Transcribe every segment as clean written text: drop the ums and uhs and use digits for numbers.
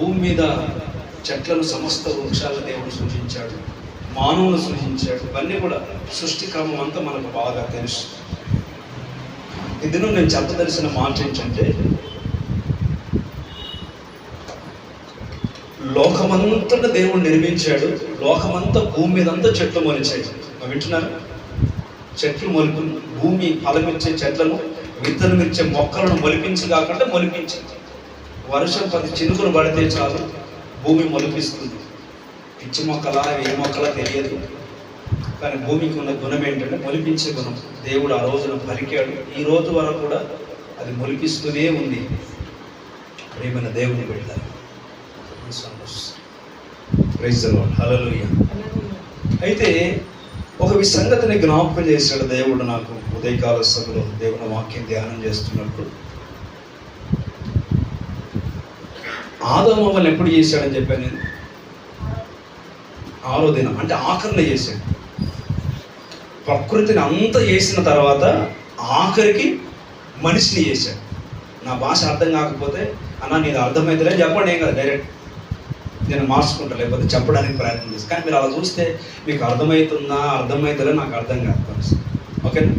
భూమి మీద చెట్లను, సమస్త వృక్షాలను దేవుడు సృజించాడు, మానవుని సృజించాడు. ఇవన్నీ కూడా సృష్టి క్రమం అంతా మనకు బాగా తెలుసు. ఈ దినం నేను చెప్పదలిసిన మాట ఏంటంటే, లోకమంతటా దేవుడు నిర్మించాడు. లోకమంతా భూమి మీద అంతా చెట్లు మొలిచాయి. వింటున్నారు? చెట్లు మొలిపి భూమి ఫలమిచ్చే చెట్లను, విత్తనమిచ్చే మొక్కలను మొలిపించి కాకుండా మొలిపించింది. వర్షం 10 చినుకులు పడితే చాలు భూమి మొలిపిస్తుంది. పిచ్చి మొక్కలా ఏ మొక్కలా తెలియదు, కానీ భూమికి ఉన్న గుణం ఏంటంటే మొలిపించే గుణం. దేవుడు ఆ రోజున పలికాడు, ఈ రోజు వరకు కూడా అది మొలిపిస్తూనే ఉంది. ప్రేమైన దేవుని బిడ్డలారా, ప్రైజ్ ది లార్డ్, హల్లెలూయా. అయితే ఒక సంగతిని జ్ఞాపకం చేశాడు దేవుడు నాకు ఉదయకాల సభలో దేవుని వాక్యం ధ్యానం చేస్తున్నప్పుడు. ఆదాము అవ్వను ఎప్పుడు చేశాడని చెప్పాను నేను? 6వ దినం, అంటే ఆఖరిలో చేశాడు. ప్రకృతిని అంతా చేసిన తర్వాత ఆఖరికి మనిషిని చేశాడు. నా భాష అర్థం కాకపోతే అన్న నీది అర్థమవుతుందే చెప్పండి, ఏం కదా, డైరెక్ట్ నేను మార్చుకుంటా, లేకపోతే చెప్పడానికి ప్రయత్నం చేస్తాను. కానీ మీరు అలా చూస్తే మీకు అర్థమవుతుందా అర్థమవుతుందా నాకు అర్థం కాదు. ఓకేనా?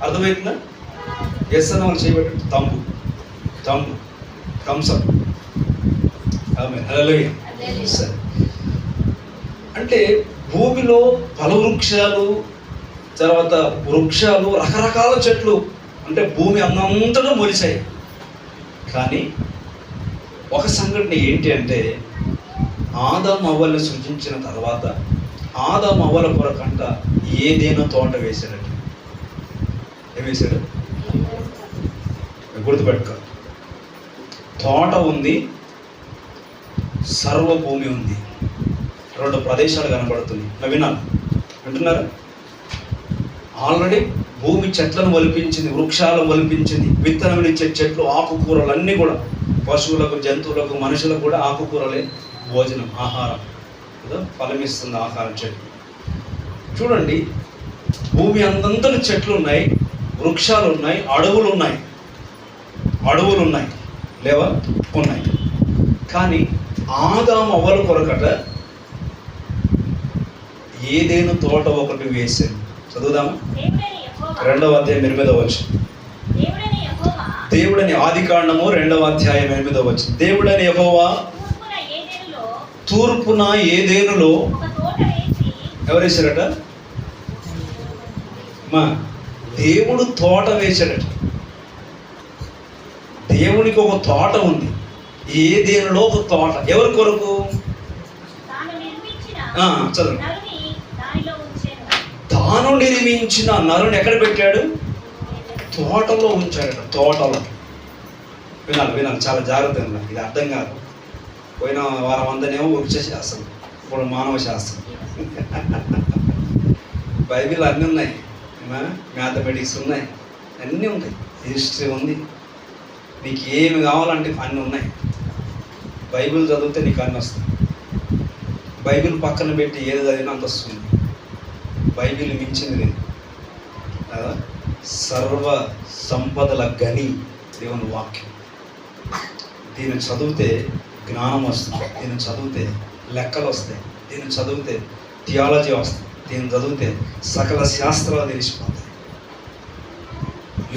అర్థమవుతుందా? ఎస్ అన్న వాళ్ళు చేయబెట్టు, థమ్సప్. హల్లెలూయా. సరే, అంటే భూమిలో ఫలవృక్షాలు, తర్వాత వృక్షాలు, రకరకాల చెట్లు, అంటే భూమి అంతటా మొలిచాయి. కానీ ఒక సంఘటన ఏంటి అంటే, ఆదాము అవ్వల్ని సృజించిన తర్వాత ఆదాము అవ్వల కొరకంట ఏదేనో తోట వేశాడట. ఏం వేశాడు? గుర్తుపెట్టుకో. తోట ఉంది, సర్వభూమి ఉంది, 2 ప్రదేశాలు కనబడుతుంది. వింటున్నారా? ఆల్రెడీ భూమి చెట్లను ఒలిపించింది, వృక్షాలను ఒలిపించింది, విత్తనం ఇచ్చే చెట్లు, ఆకుకూరలు అన్నీ కూడా, పశువులకు, జంతువులకు, మనుషులకు కూడా ఆకుకూరలే భోజనం, ఆహారం, ఫలమిస్తుంది ఆహారం చెట్లు. చూడండి, భూమి అంతంతటి చెట్లు ఉన్నాయి, వృక్షాలు ఉన్నాయి, అడవులు ఉన్నాయి. లేవా? ఉన్నాయి. కానీ ఆదాము అవ్వల కొరకట ఏదేను తోట ఒకటి వేసింది. చదువుదామా? 2వ అధ్యాయం 8వ వచనం. దేవుడని, ఆదికాండము 2వ అధ్యాయం 8వ వచనం. దేవుడని యెహోవా తూర్పున ఏదేనులో ఎవరు వేశారట? దేవుడు తోట వేశాడట. దేవునికి ఒక తోట ఉంది, ఏదేనులో ఒక తోట. ఎవరి కొరకు? చదువు. తాను నిర్మించిన నరుని ఎక్కడ పెట్టాడు? తోటలో ఉంచాడట. తోటలో. వినాలి, చాలా జాగ్రత్తగా. ఇది అర్థం కాదు. పోయిన వారం అందనేమో వృక్ష శాస్త్రం, ఇప్పుడు మానవ శాస్త్రం. బైబిల్ అన్నీ ఉన్నాయి, మ్యాథమెటిక్స్ ఉన్నాయి, అన్నీ ఉన్నాయి, హిస్టరీ ఉంది. నీకు ఏమి కావాలంటే అన్నీ ఉన్నాయి. బైబిల్ చదివితే నీకు అన్నీ వస్తుంది. బైబిల్ పక్కన పెట్టి ఏది చదివినా అంత వస్తుంది. బైబిల్ మించింది లేదు కదా. సర్వ సంపదల గని దేవుని వాక్యం. దీన్ని చదివితే జ్ఞానం వస్తుంది, దీన్ని చదివితే లెక్కలు వస్తాయి, దీన్ని చదివితే థియాలజీ వస్తుంది, దీన్ని చదివితే సకల శాస్త్రాలు తెలిసిపోతాయి.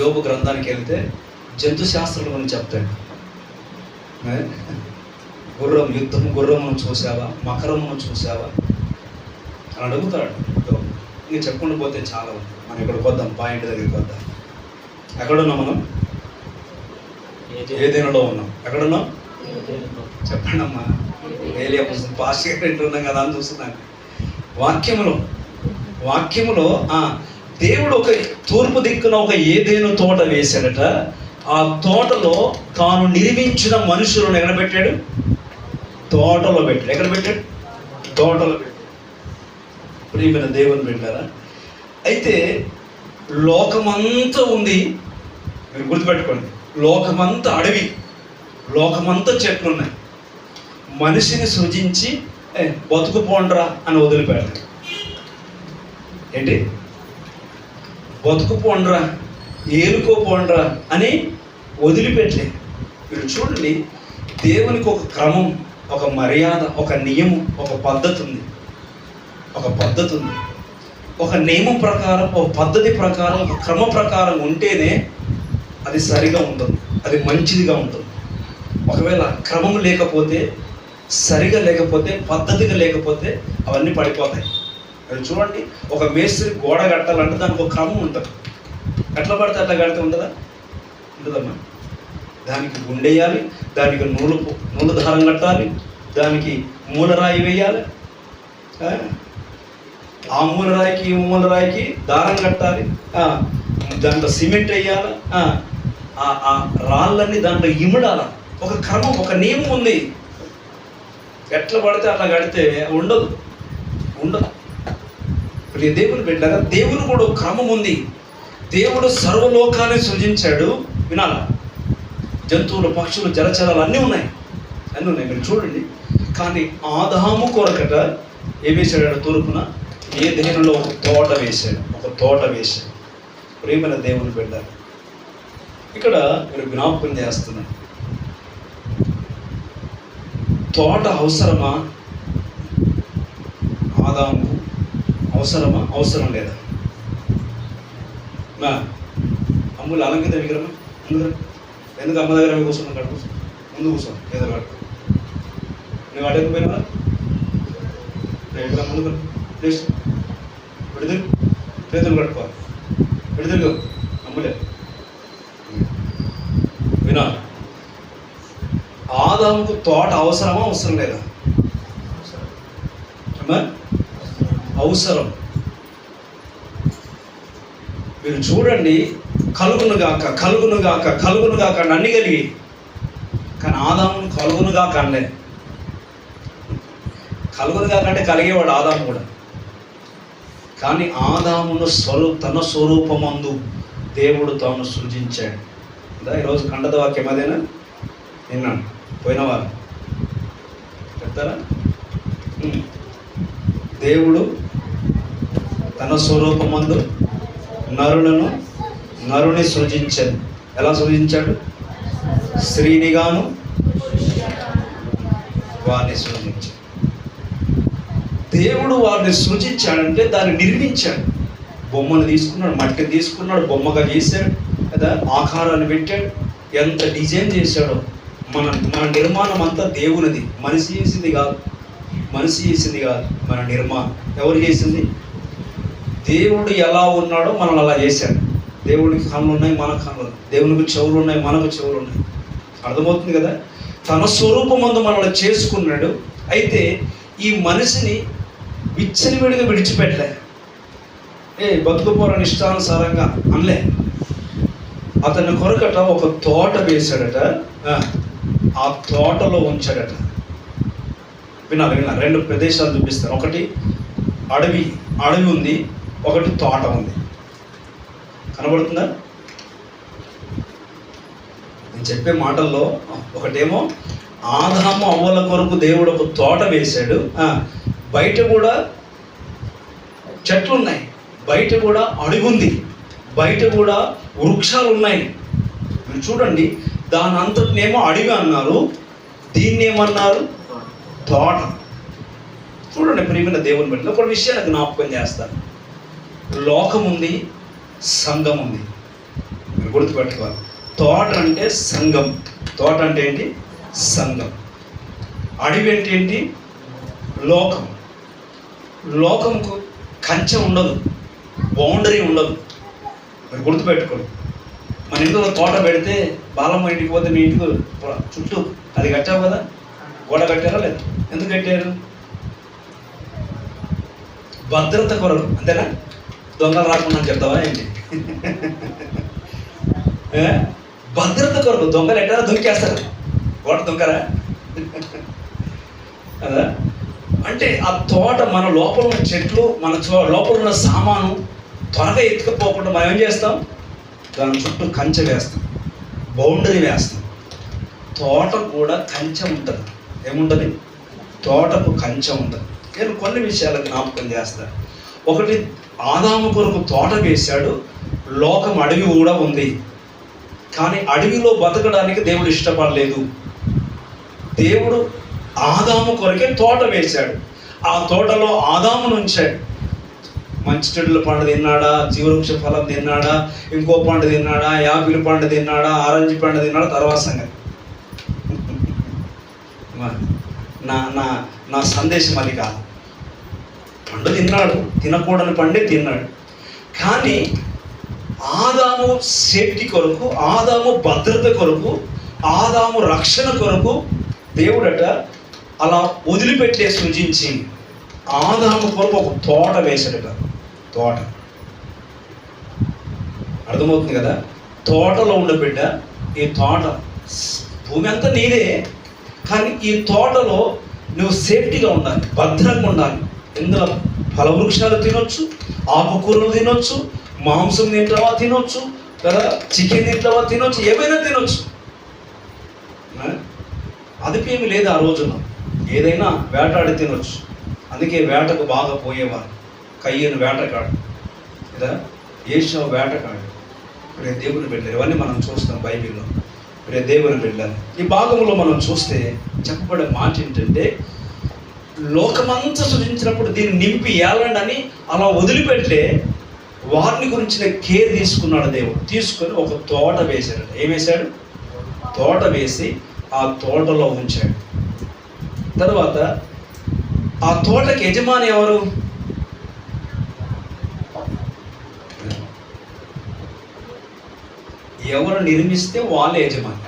యోబు గ్రంథానికి వెళ్తే జంతు శాస్త్రం గురించి చెప్తాడు. గుర్రమును చూసావా, మకరమును చూసావా అని అడుగుతాడు. ఇంకా చెప్పుకుంటూ పోతే చాలా ఉంది. మనం ఇక్కడికి వద్దాం, పాయింట్ దగ్గరికి వద్దాం. ఎక్కడున్నాం మనం? ఏదేనులో ఉన్నాం. ఎక్కడున్నాం? చెప్పండి అమ్మా. ఏలియా పుస్తకం పాస్ట్ ఉన్నాం కదా అని చూస్తున్నాను. వాక్యములో దేవుడు ఒక తూర్పు దిక్కున ఒక ఏదేను తోట వేశాడట. ఆ తోటలో తాను నిర్మించిన మనుషులను ఎక్కడ పెట్టాడు? తోటలో పెట్టాడు. ఎక్కడ పెట్టాడు? తోటలో పెట్టాడు. ప్రియమైన దేవుని బిడ్డలారా, అయితే లోకమంతా ఉంది. మీరు గుర్తుపెట్టుకోండి, లోకమంతా అడవి, లోకమంతా చెట్లు ఉన్నాయి. మనిషిని సృజించి బతుకు పోండ్రా అని వదిలిపెడతాడు. ఏంటి? బతుకు పోండ్రా, ఏలుకో పోండ్రా అని వదిలిపెట్టలేదు. మీరు చూడండి, దేవునికి ఒక క్రమం, ఒక మర్యాద, ఒక నియమం, ఒక పద్ధతి ఉంది. ఒక నియమం ప్రకారం, ఒక పద్ధతి ప్రకారం, ఒక క్రమ ప్రకారం ఉంటేనే అది సరిగా ఉంటుంది, అది మంచిదిగా ఉంటుంది. ఒకవేళ క్రమం లేకపోతే, సరిగా లేకపోతే, పద్ధతిగా లేకపోతే అవన్నీ పడిపోతాయి. అది చూడండి, ఒక మేస్త్రి గోడ కట్టాలంటే దానికి ఒక క్రమం ఉంటుంది. ఎట్లా పడితే అట్లా కడితే ఉంటుందా? ఉంటుందమ్మా. దానికి గుండెయ్యాలి, దానికి నూలు దారం కట్టాలి, దానికి మూలరాయి వేయాలి, ఆ మూలరాయికి ఈ మూలరాయికి దారం కట్టాలి, దాంట్లో సిమెంట్ వేయాలి, ఆ రాళ్ళన్నీ దాంట్లో ఇమిడాల. ఒక క్రమం, ఒక నియమం ఉంది. ఎట్లా పడితే అట్లా కడితే ఉండదు. దేవుని బిడ్డగా దేవుడు కూడా ఒక క్రమం ఉంది. దేవుడు సర్వలోకాన్ని సృజించాడు. వినాలా? జంతువులు, పక్షులు, జలచరాలు అన్నీ ఉన్నాయి. మీరు చూడండి. కానీ ఆదాము కొరకట ఏం వేశాడు? తూర్పున ఏదెనులో ఒక తోట వేశాడు. ప్రేమైన దేవుని బిడ్డ, ఇక్కడ మీరు జ్ఞాపకం చేస్తున్నారు, తోట అవసరమా? ఆదాముకు అవసరమా? అవసరం లేదా? అమ్ములు అలంకిత విగ్రహం ఎందుకు అమ్మ దగ్గర కూర్చున్నాను? కాడ కూర్చో, ముందు కూర్చో, ఏదో కాడు. నువ్వు అడగకపోయినా ముందు ప్లీజ్ చేతులు కట్టుకోవాలి. విడుదల అమ్ములే. వినా, ఆదాముకు తోట అవసరమా? అవసరం లేదా? అవసరం. మీరు చూడండి, కలుగును గాక అన్ని కలిగి, కానీ ఆదామును కలుగును గాక అనలే. కలుగును గాక అంటే కలిగేవాడు ఆదాము కూడా. కానీ ఆదామును తన స్వరూపమందు దేవుడు తాను సృజించాడు. ఈరోజు ఖండత వాక్యం అదేనా? విన్నాను పోయినవారు చెప్తారా? దేవుడు తన స్వరూపమందు నరుని సృజించాడు. ఎలా సృజించాడు? స్త్రీనిగాను వారిని సృజించాడు. దేవుడు వారిని సృజించాడంటే దాన్ని నిర్మించాడు. బొమ్మను తీసుకున్నాడు, మట్టిని తీసుకున్నాడు, బొమ్మగా చేశాడు కదా, ఆకారాన్ని పెట్టాడు. ఎంత డిజైన్ చేశాడో. మన నిర్మాణం అంతా దేవునిది, మనిషి చేసింది కాదు. మన నిర్మాణం ఎవరు చేసింది? దేవుడు ఎలా ఉన్నాడో మనల్ని అలా చేశాడు. దేవుడికి కళ్ళు ఉన్నాయి, మన కళ్ళు ఉన్నాయి. దేవునికి చెవులు ఉన్నాయి, మనకు చెవులు ఉన్నాయి. అర్థమవుతుంది కదా? తన స్వరూపమందు మనల్ని చేసుకున్నాడు. అయితే ఈ మనిషిని విచ్చలవిడిగా విడిచిపెట్టలే. బతుకుపోరని ఇష్టానుసారంగా అనలే. అతని కొరకట ఒక తోట వేశాడట, ఆ తోటలో ఉంచాడట. వినాలి. రెండు ప్రదేశాలు చూపిస్తాను. ఒకటి అడవి ఉంది, ఒకటి తోట ఉంది. కనబడుతుందా? నేను చెప్పే మాటల్లో ఒకటేమో ఆదాము అవ్వల కొరకు దేవుడు ఒక తోట వేశాడు. బయట కూడా చెట్లు ఉన్నాయి, బయట కూడా అడవి ఉంది, బయట కూడా వృక్షాలు ఉన్నాయి. మీరు చూడండి, దాని అంతటినేమో అడవి అన్నారు, దీన్ని ఏమన్నారు? తోట. చూడండి ప్రియమైన దేవుని బట్టి ఒక విషయాన్ని జ్ఞాపకం చేస్తాను. లోకం ఉంది, సంఘం ఉంది. మీరు గుర్తుపెట్టుకోవాలి. తోట అంటే సంఘం. తోట అంటే ఏంటి? సంఘం. అడవి అంటే ఏంటి? లోకం. లోకంకు కంచె ఉండదు, బౌండరీ ఉండదు. మీరు గుర్తుపెట్టుకోండి. మన ఇంట్లో తోట పెడితే బాలమ్మ ఇంటికి పోతే మీ ఇంటికి చుట్టూ అది కట్టావు కదా, గోడ కట్టారా లేదు? ఎందుకు కట్టారు? భద్రత కొరకు, అంతేనా? దొంగలు రాకుండా చెప్తావా ఏంటి? భద్రత కొరకు. దొంగలు ఎట్లా దొంకేస్తారు? గోడ దొంగరా కదా? అంటే ఆ తోట, మన లోపల ఉన్న చెట్లు, మన లోపల ఉన్న సామాను త్వరగా ఎత్తుకుపోకుండా మనం ఏం చేస్తాం? దాని చుట్టూ కంచె వేస్తాం, బౌండరీ వేస్తాం. తోట కూడా కంచె ఉంటుంది. ఏముంటుంది? తోటకు కంచె ఉంటుంది. నేను కొన్ని విషయాలు జ్ఞాపకం చేస్తాను. ఒకటి, ఆదాము కొరకు తోట వేశాడు. లోకం అడవి కూడా ఉంది. కానీ అడవిలో బతకడానికి దేవుడు ఇష్టపడలేదు. దేవుడు ఆదాము కొరకే తోట వేశాడు. ఆ తోటలో ఆదామును ఉంచాడు. మంచి చెట్ల పండు తిన్నాడా, జీవవృక్ష ఫలం తిన్నాడా, ఇంకో పండు తిన్నాడా, యాపిల్ పండు తిన్నాడా, ఆరెంజ్ పండు తిన్నాడా, తర్వాత సంగతి. నా నా నా సందేశం అది కాదు. పండు తిన్నాడు, తినకూడని పండే తిన్నాడు. కానీ ఆదాము సేఫ్టీ కొరకు, ఆదాము భద్రత కొరకు, ఆదాము రక్షణ కొరకు దేవుడట అలా వదిలిపెట్టే సృజించి ఆదాము కొరకు ఒక తోట వేశాడట. తోట అర్థమవుతుంది కదా? తోటలో ఉండే బిడ్డ, ఈ తోట భూమి అంతా నీదే, కానీ ఈ తోటలో నువ్వు సేఫ్టీగా ఉండాలి, భద్రంగా ఉండాలి. ఇందులో ఫలవృక్షాలు తినొచ్చు, ఆకుకూరలు తినొచ్చు, మాంసం తింటావా తినొచ్చు కదా, చికెన్ తింటావా తినొచ్చు, ఏమైనా తినొచ్చు. అదిపేమి లేదు ఆ రోజున, ఏదైనా వేటాడి తినొచ్చు. అందుకే వేటకు బాగా పోయేవారు. కయ్యను వేటకాడు కదా, ఏషావు వేటకాడు. ఇప్పుడు దేవుని బిడ్డలు ఇవన్నీ మనం చూస్తాం బైబిల్లో. ఇప్పుడు దేవుని బిడ్డలు ఈ భాగంలో మనం చూస్తే చెప్పబడే మాట ఏంటంటే, లోకమంతా సృజించినప్పుడు దీన్ని నింపి ఏలండి అని అలా వదిలిపెట్టే వారిని గురించిన కేర్ తీసుకున్నాడు దేవుడు. తీసుకొని ఒక తోట వేశాడు. ఏం వేశాడు? తోట వేసి ఆ తోటలో ఉంచాడు. తర్వాత ఆ తోటకి యజమాని ఎవరు? ఎవరు నిర్మిస్తే వాళ్ళే యజమాని.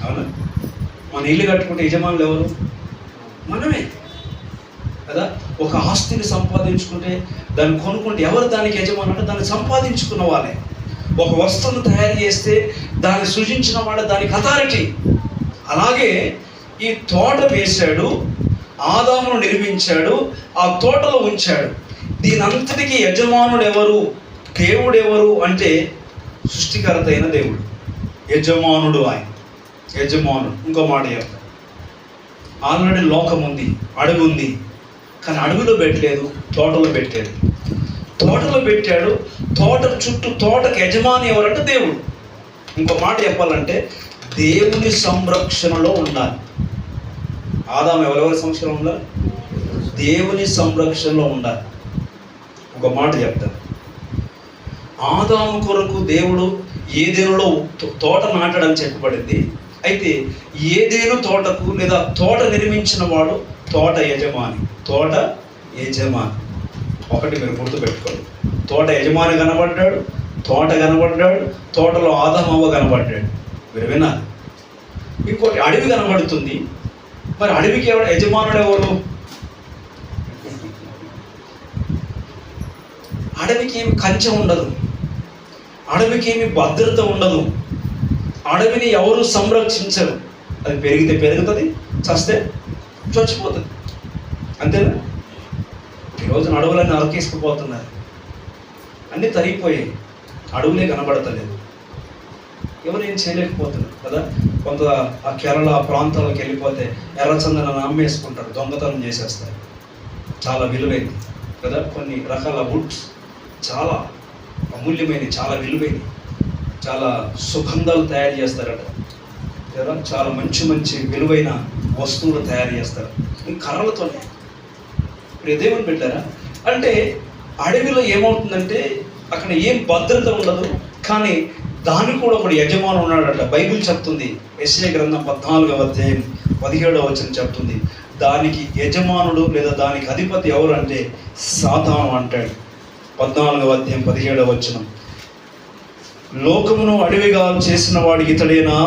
అవునా? మన ఇల్లు కట్టుకుంటే యజమానులు ఎవరు? మనమే కదా. ఒక ఆస్తిని సంపాదించుకుంటే, దాన్ని కొనుక్కుంటే ఎవరు దానికి యజమాని అంటే దాన్ని సంపాదించుకున్న వాళ్ళే. ఒక వస్తువును తయారు చేస్తే దాన్ని సృజించిన వాడు దానికి అథారిటీ. అలాగే ఈ తోట వేశాడు, ఆదామును నిర్మించాడు, ఆ తోటలో ఉంచాడు. దీని అంతటికీ యజమానుడు ఎవరు? దేవుడు ఎవరు అంటే సృష్టికర్త అయిన దేవుడు. యజమానుడు ఆయన, యజమానుడు. ఇంకో మాట చెప్తాను. ఆల్రెడీ లోకం ఉంది, అడవి ఉంది, కానీ అడవిలో పెట్టలేదు, తోటలో పెట్టాడు. తోటలో పెట్టాడు. తోట చుట్టూ తోటకి యజమాని ఎవరంటే దేవుడు. ఇంకో మాట చెప్పాలంటే దేవుని సంరక్షణలో ఉండాలి. ఆదాము ఎవరెవరి సంరక్షణలో ఉండాలి? దేవుని సంరక్షణలో ఉండాలి. ఒక మాట చెప్తాను. ఆదాము కొరకు దేవుడు ఏదేనులో తోట నాటడని చెప్పబడింది. అయితే ఏదేను తోటకు లేదా తోట నిర్మించిన వాడు తోట యజమాని. తోట యజమాని ఒకటి మీరు గుర్తుపెట్టుకోండి. తోట యజమాని కనబడ్డాడు, తోట కనబడ్డాడు, తోటలో ఆదాము అవ్వ కనబడ్డాడు. మీరు వినాలి. ఇంకోటి అడవి కనబడుతుంది. మరి అడవికి ఎవరు యజమానుడు? ఎవరు? అడవికి ఏమి కంచె ఉండదు, అడవికి ఏమి భద్రత ఉండదు, అడవిని ఎవరు సంరక్షించరు. అది పెరిగితే పెరుగుతుంది, చస్తే చచ్చిపోతుంది. అంతేనా? ఈరోజు అడవులన్నీ అరకేసుకుపోతున్నారు, అన్నీ తరిగిపోయాయి, అడవులే కనబడతలేదు, ఎవరేం చేయలేకపోతున్నారు కదా. కొంత ఆ కేరళ ప్రాంతాలకు వెళ్ళిపోతే ఎర్రచందనాన్ని అమ్మేసుకుంటారు, దొంగతనం చేసేస్తారు. చాలా విలువైంది కదా. కొన్ని రకాల వుడ్స్ చాలా అమూల్యమైనవి, చాలా విలువైనవి, చాలా సుగంధాలు తయారు చేస్తారట కదా. చాలా మంచి మంచి విలువైన వస్తువులు తయారు చేస్తారు ఈ కర్రలతోనే. ఇప్పుడు దేవుని పెట్టారా అంటే అడవిలో ఏమవుతుందంటే అక్కడ ఏం భద్రత ఉండదు, కానీ దానికి కూడా ఒకడు యజమాని ఉన్నాడట. బైబిల్ చెప్తుంది, యెషయా గ్రంథం 14వ అధ్యాయం 17వ వచనం చెప్తుంది, దానికి యజమానుడు లేదా దానికి అధిపతి ఎవరు అంటే సాతాను అంటాడు. 14వ అధ్యాయం 17వ వచనం. లోకమును అడవిగా చేసిన వాడికి ఇతడేనా?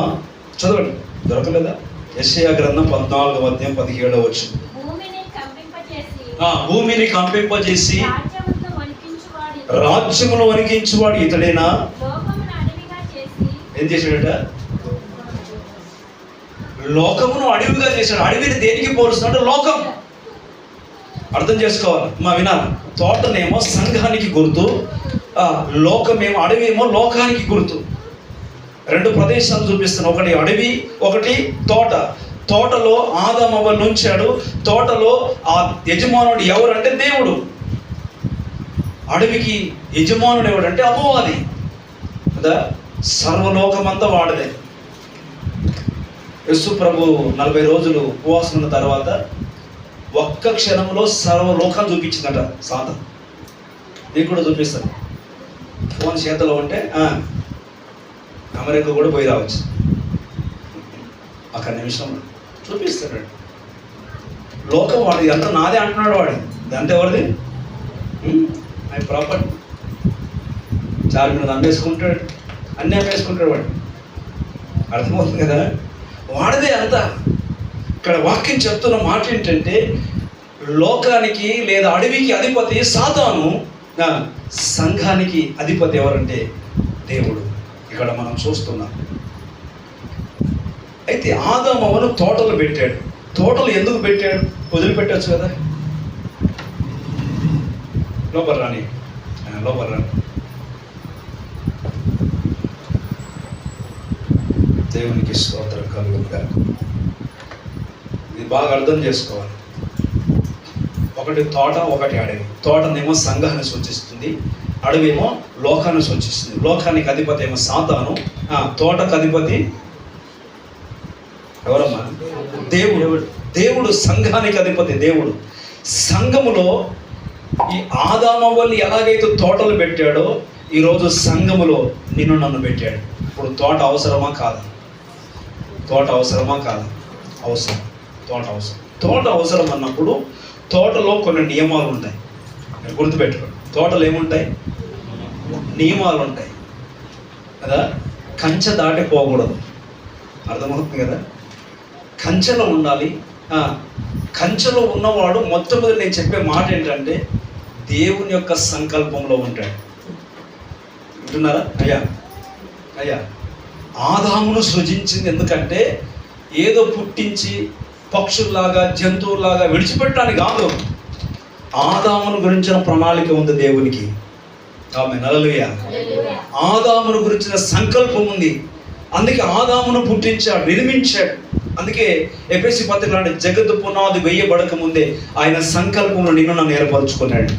చదవండి, దొరకలేదా? యెషయా గ్రంథం 14వ అధ్యాయం 17వ వచనం. భూమిని కంపింపజేసి రాజ్యమును వణికించువాడు ఇతడేనా? ఏం చేశాడట? లోకమును అడవిగా చేశాడు. అడవిని దేనికి పోలుస్తున్నాడు? లోకం. అర్థం చేసుకోవాలి మా వినాలి. తోటనేమో సంఘానికి గుర్తు, లోకమేమో అడవి ఏమో లోకానికి గుర్తు. రెండు ప్రదేశాలు చూపిస్తాను, ఒకటి అడవి, ఒకటి తోట. తోటలో ఆదాము అవ్వను ఉంచాడు. తోటలో ఆ యజమానుడు ఎవరంటే దేవుడు. అడవికి యజమానుడు ఎవడంటే అపవాది కదా. సర్వలోకమంతా వాడదే. యేసు ప్రభు 40 రోజులు ఉపవాసం ఉన్న తర్వాత ఒక్క క్షణంలో సర్వలోకాన్ని చూపించిందట సాతాను. నీకు కూడా చూపిస్తాను. ఫోన్ చేతిలో ఉంటే అమెరికా కూడా పోయి రావచ్చు. ఒక నిమిషంలో చూపిస్తాడు. లోకం వాడు ఎంత నాదే అంటున్నాడు. వాడు దాంతో ఎవరిది? ఆయన ప్రాపర్టీ. చాలు మీద అమ్మేసుకుంటాడు, అన్నీ అమ్మేసుకుంటాడు వాడు. అర్థమవుతుంది కదా? వాడిదే అంతా. ఇక్కడ వాక్యం చెప్తున్న మాట ఏంటంటే, లోకానికి లేదా అడవికి అధిపతి సాతాను, సంఘానికి అధిపతి ఎవరంటే దేవుడు. ఇక్కడ మనం చూస్తున్నాం. అయితే ఆదాము అవ్వను తోటలు పెట్టాడు. తోటలు ఎందుకు పెట్టాడు? వదిలిపెట్టచ్చు కదా. లోపల రాని. దేవునికి స్తోత్రం కలుగుగా. ఇది బాగా అర్థం చేసుకోవాలి. ఒకటి తోట, ఒకటి అడవి. తోటనేమో సంఘాన్ని సూచిస్తుంది, అడవేమో లోకాన్ని సూచిస్తుంది. లోకానికి అధిపతి ఏమో సాతాను, తోటకు అధిపతి ఎవరమ్మా? దేవుడు. దేవుడు సంఘానికి అధిపతి. దేవుడు సంఘములో ఈ ఆదామవ్వల్ని ఎలాగైతే తోటలు పెట్టాడో, ఈరోజు సంఘములో నిన్ను నన్ను పెట్టాడు. ఇప్పుడు తోట అవసరమా కాదా? తోట అవసరమా కాదా? అవసరం. తోట అవసరం. తోట అవసరం అన్నప్పుడు తోటలో కొన్ని నియమాలు ఉంటాయి. మీరు గుర్తుపెట్టుకోండి. తోటలు ఏముంటాయి? నియమాలు ఉంటాయి కదా. కంచె దాటిపోకూడదు. అర్థమవుతుంది కదా? కంచెలో ఉండాలి. కంచెలో ఉన్నవాడు మొట్టమొదటి నేను చెప్పే మాట ఏంటంటే దేవుని యొక్క సంకల్పంలో ఉంటాడు. వింటున్నారా? అయ్యా ఆదామును సృజించింది ఎందుకంటే ఏదో పుట్టించి పక్షుల్లాగా జంతువుల్లాగా విడిచిపెట్టడానికి కాదు. ఆదామును గురించిన ప్రణాళిక ఉంది దేవునికి. ఆమేన్. హల్లెలూయా. ఆదామును గురించిన సంకల్పం ఉంది. అందుకే ఆదామును పుట్టించాడు, నిర్మించాడు. అందుకే ఎఫెసీ పత్రిక లాంటి జగత్తు పునాది వేయబడక ముందే ఆయన సంకల్పంలో నిన్ను నన్ను ఏర్పరచుకున్నాడు.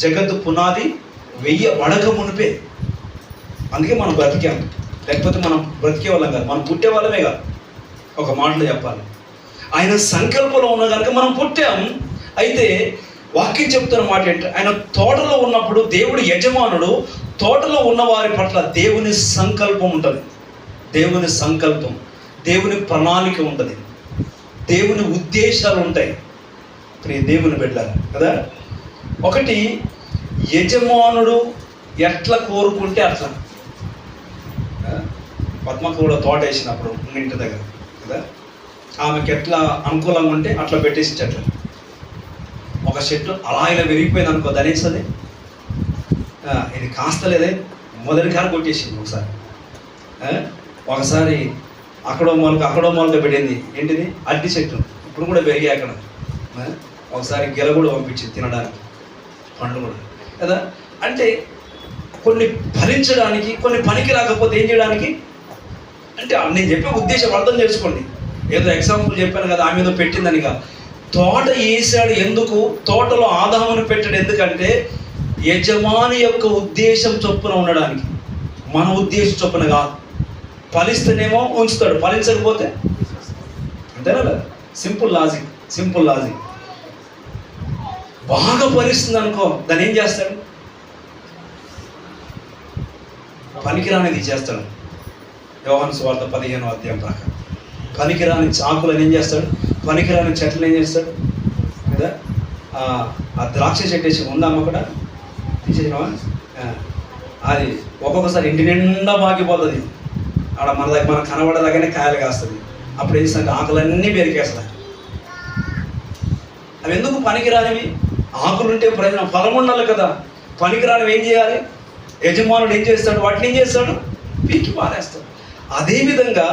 జగత్తు పునాది వేయబడక మునిపే. అందుకే మనం బ్రతికాం. లేకపోతే మనం బ్రతికే వాళ్ళం కాదు, మనం పుట్టే వాళ్ళమే కాదు. ఒక మాటలో చెప్పాలి, ఆయన సంకల్పంలో ఉన్న కనుక మనం పుట్టాం. అయితే వాక్యం చెప్తున్న మాట ఏంటి? ఆయన తోటలో ఉన్నప్పుడు దేవుడు యజమానుడు. తోటలో ఉన్న వారి పట్ల దేవుని సంకల్పం ఉంటుంది. దేవుని సంకల్పం, దేవుని ప్రణాళిక ఉంటుంది, దేవుని ఉద్దేశాలు ఉంటాయి. దేవుని బిడ్డలారా కదా. ఒకటి, యజమానుడు ఎట్లా కోరుకుంటే అట్లా. పద్మకు కూడా తోట వేసినప్పుడు ఇంటి దగ్గర కదా, ఆమెకి ఎట్లా అనుకూలంగా ఉంటే అట్లా పెట్టేసి చెట్లు. ఒక చెట్టు అలా ఇలా విరిగిపోయింది అనుకో, ధనేస్తుంది. ఇది కాస్తలేదే, మొదటి కారు కొట్టేసింది. ఒకసారి అక్కడో మొలక పెట్టింది. ఏంటిది? అడ్డి చెట్టు. ఇప్పుడు కూడా పెరిగాయి అక్కడ. ఒకసారి గెల కూడా పంపించింది తినడానికి, పండ్లు కూడా కదా. అంటే కొన్ని ఫలించడానికి, కొన్ని పనికి రాకపోతే ఏం చేయడానికి అంటే నేను చెప్పే ఉద్దేశం అర్థం చేసుకోండి. ఏదో ఎగ్జాంపుల్ చెప్పాను కదా, ఆమె ఏదో పెట్టిందనిగా. తోట వేసాడు ఎందుకు? తోటలో ఆదామును పెట్టాడు ఎందుకంటే యజమాని యొక్క ఉద్దేశం చొప్పున ఉండడానికి, మన ఉద్దేశం చొప్పున కాదు. ఫలిస్తేనేమో ఉంచుతాడు, ఫలించకపోతే అంతేనా? Simple logic. బాగా ఫలిస్తుంది అనుకో, దాన్ని ఏం చేస్తాడు? పనికిరానిది చేస్తాడు. యోహాను సువార్త 15వ అధ్యాయం ప్రకారం పనికిరాని చాకులను ఏం చేస్తాడు? పనికిరాని చెట్లను ఏం చేస్తాడు కదా. ఆ ద్రాక్ష చెట్టు వేసి ఉందాము అక్కడ తీసేసినావా? అది ఒక్కొక్కసారి ఇంటి నిండా బాగిపోతుంది. ఆడ మన కనబడేలాగానే కాయలు కాస్తుంది. అప్పుడు ఏం చేస్తాడు? ఆకులన్నీ పెరికేస్తాయి. అవి ఎందుకు పనికిరానివి? ఆకులుంటే ప్రయోజనం, ఫలం ఉండాలి కదా. పనికిరానివి ఏం చేయాలి? యజమానుడు ఏం చేస్తాడు? వాటిని ఏం చేస్తాడు? పీకి పారేస్తాడు. అదేవిధంగా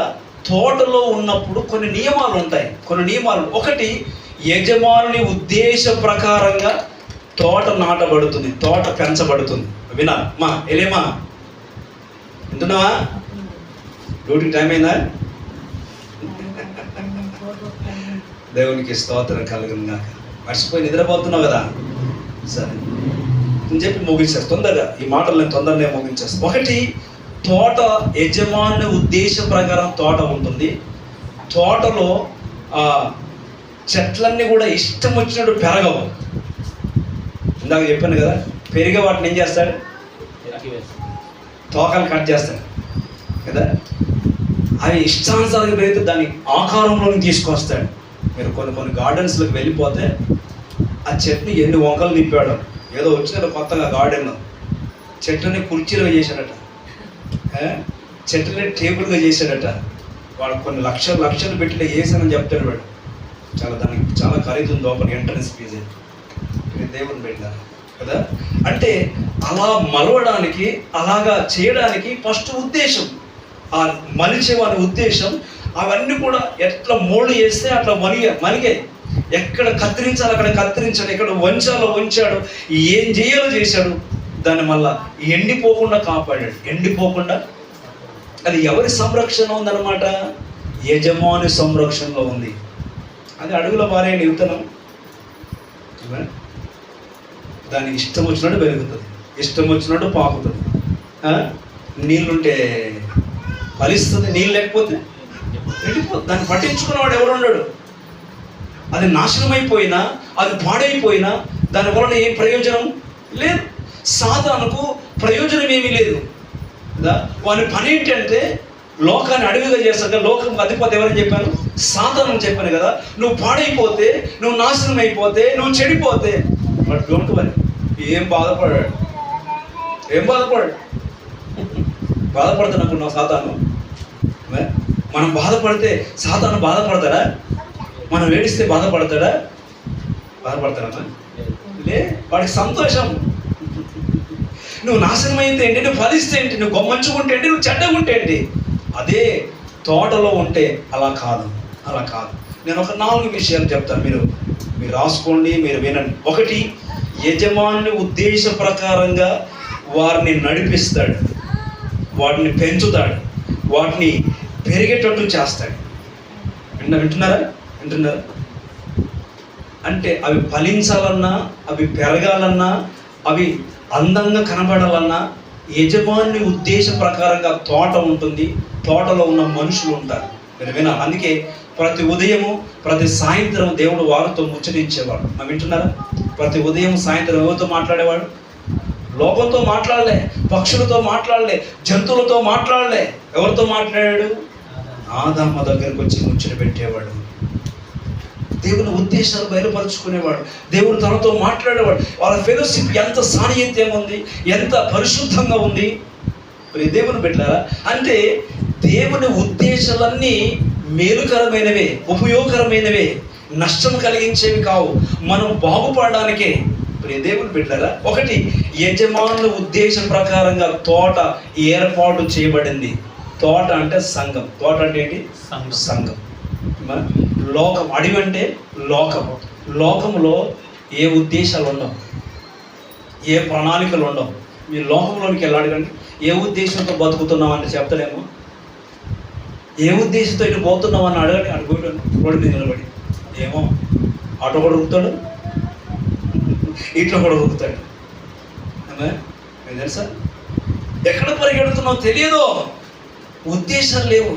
తోటలో ఉన్నప్పుడు కొన్ని నియమాలు ఉంటాయి. ఒకటి, యజమానుని ఉద్దేశ ప్రకారంగా తోట నాటబడుతుంది, తోట పెంచబడుతుంది. వినా మా ఎలేమా వింటున్నావా? డ్యూటీ టైం అయిందా? దేవునికి స్తోత్రం కలుగును గాక. మర్చిపోయి నిద్రపోతున్నావు కదా. సరే అని చెప్పి ముగించేస్తాను తొందరగా. ఈ మాటలు నేను తొందరగా ముగించేస్తాను. ఒకటి, తోట యజమాని ఉద్దేశ ప్రకారం తోట ఉంటుంది. తోటలో చెట్లన్నీ కూడా ఇష్టం వచ్చినట్టు పెరగవు. ఇందాక చెప్పాను కదా, పెరిగే వాటిని ఏం చేస్తాడు? తోకలు కట్ చేస్తాడు కదా. అవి ఇష్టానుసారంగా పెరిగితే దాన్ని ఆకారంలోకి తీసుకొస్తాడు. మీరు కొన్ని గార్డెన్స్లోకి వెళ్ళిపోతే ఆ చెట్టుని ఎన్ని వంకలు తిప్పాడు. ఏదో వచ్చిన కొత్తగా గార్డెన్లో చెట్టుని కుర్చీలుగా చేశాడట, చెట్టుని టేబుల్గా చేశాడట. వాడు కొన్ని లక్షలు పెట్టి వేసానని చెప్తాడు వాడు. దానికి చాలా ఖరీదు ఉంది లోపల, ఎంట్రన్స్ ఫీజు. దేవుని పెట్టారు కదా. అంటే అలా మలవడానికి, అలాగా చేయడానికి ఫస్ట్ ఉద్దేశం, ఆ మలిచే వారి ఉద్దేశం. అవన్నీ కూడా ఎట్లా మోల్డ్ చేస్తే అట్లా మలిగాయి. ఎక్కడ కత్తిరించాలో అక్కడ కత్తిరించాడు, ఎక్కడ వంచాలో వంచాడు, ఏం చేయాలో చేశాడు. దాన్ని మళ్ళా ఎండిపోకుండా కాపాడాడు. ఎండిపోకుండా అది ఎవరి సంరక్షణ ఉందన్నమాట? యజమాని సంరక్షణలో ఉంది. అది అడుగుల పారే విత్తనం. దానికి ఇష్టం వచ్చినట్టు పెరుగుతుంది, ఇష్టం వచ్చినట్టు పాకుతుంది. నీళ్ళుంటే ఫలిస్తుంది, నీళ్ళు లేకపోతే ఎండిపోతుంది. దాన్ని పట్టించుకున్నవాడు ఎవరు ఉన్నాడు? అది నాశనం అయిపోయినా, అది పాడైపోయినా దాని వలన ఏం ప్రయోజనం లేదు. సాతానుకు ప్రయోజనం ఏమీ లేదు కదా. వాని పని ఏంటంటే లోకాన్ని అడవిగా చేస్తాడు. లోకం అధిపతి ఎవరని చెప్పాను? సాతాను చెప్పాను కదా. నువ్వు పాడైపోతే, నువ్వు నాశనం అయిపోతే, నువ్వు చెడిపోతే, బట్ డోంట్ వరీ, ఏం బాధపడాడు. బాధపడుతున్నప్పుడు సాతాను. మనం బాధపడితే సాతాను బాధపడతాడా? మనం ఏడిస్తే బాధపడతాడా? బాధపడతాడమ్మా? లే, వాడికి సంతోషం. నువ్వు నాశనం అయితే ఏంటి, నువ్వు ఫలిస్తే ఏంటి, నువ్వు మంచుకుంటే ఏంటి, నువ్వు చెడ్డగుంటే ఏంటి. అదే తోటలో ఉంటే అలా కాదు. నేను ఒక 4 విషయాలు చెప్తాను, మీరు రాసుకోండి, మీరు వినండి. 1, యజమాని ఉద్దేశ ప్రకారంగా వారిని నడిపిస్తాడు, వాటిని పెంచుతాడు, వాటిని పెరిగేటట్టు చేస్తాడు. వింటున్నారా? అంటే అవి ఫలించాలన్నా, అవి పెరగాలన్నా, అవి అందంగా కనబడాలన్నా యజమాని ఉద్దేశ ప్రకారంగా తోట ఉంటుంది, తోటలో ఉన్న మనుషులు ఉంటారు. మీరు వినాలి. అందుకే ప్రతి ఉదయము, ప్రతి సాయంత్రం దేవుడు వారితో ముచ్చటించేవాడు. వింటున్నారా? ప్రతి ఉదయం సాయంత్రం ఎవరితో మాట్లాడేవాడు? లోకంతో మాట్లాడలే, పక్షులతో మాట్లాడలే, జంతువులతో మాట్లాడలే. ఎవరితో మాట్లాడాడు? ఆదాము దగ్గరికి వచ్చి ముచ్చట పెట్టేవాడు. దేవుని ఉద్దేశాలు బయలుపరుచుకునేవాడు. దేవుడు తనతో మాట్లాడేవాడు. వాళ్ళ ఫెలోషిప్ ఎంత సాన్నిహిత్యం ఉంది, ఎంత పరిశుద్ధంగా ఉంది. దేవుని పెట్టారా? అంటే దేవుని ఉద్దేశాలన్నీ మేలుకరమైనవే, ఉపయోగకరమైనవే, నష్టం కలిగించేవి కావు. మనం బాగుపడడానికే. దేవుని పెట్టారా? 1, యజమానుల ఉద్దేశం ప్రకారంగా తోట ఏర్పాటు చేయబడింది. తోట అంటే సంఘం. తోట అంటే ఏంటి? సంఘం. లోకం, అడవి అంటే లోకం. లోకంలో ఏ ఉద్దేశాలు ఉండవు, ఏ ప్రణాళికలు ఉండవు. మీరు లోకంలోనికి వెళ్ళి అడగండి, ఏ ఉద్దేశంతో బతుకుతున్నామని చెప్తాడేమో. ఏ ఉద్దేశంతో ఇటు పోతున్నామని అడగండి. అడుగుతాడు రోడ్డు మీద నిలబడి, ఏమో ఆటో కూడా ఉరుకుతాడు, ఇట్లా కూడా ఉరుకుతాడు. తెలుసా? ఎక్కడ పరిగెడుతున్నావు తెలియదు, ఉద్దేశాలు లేవు.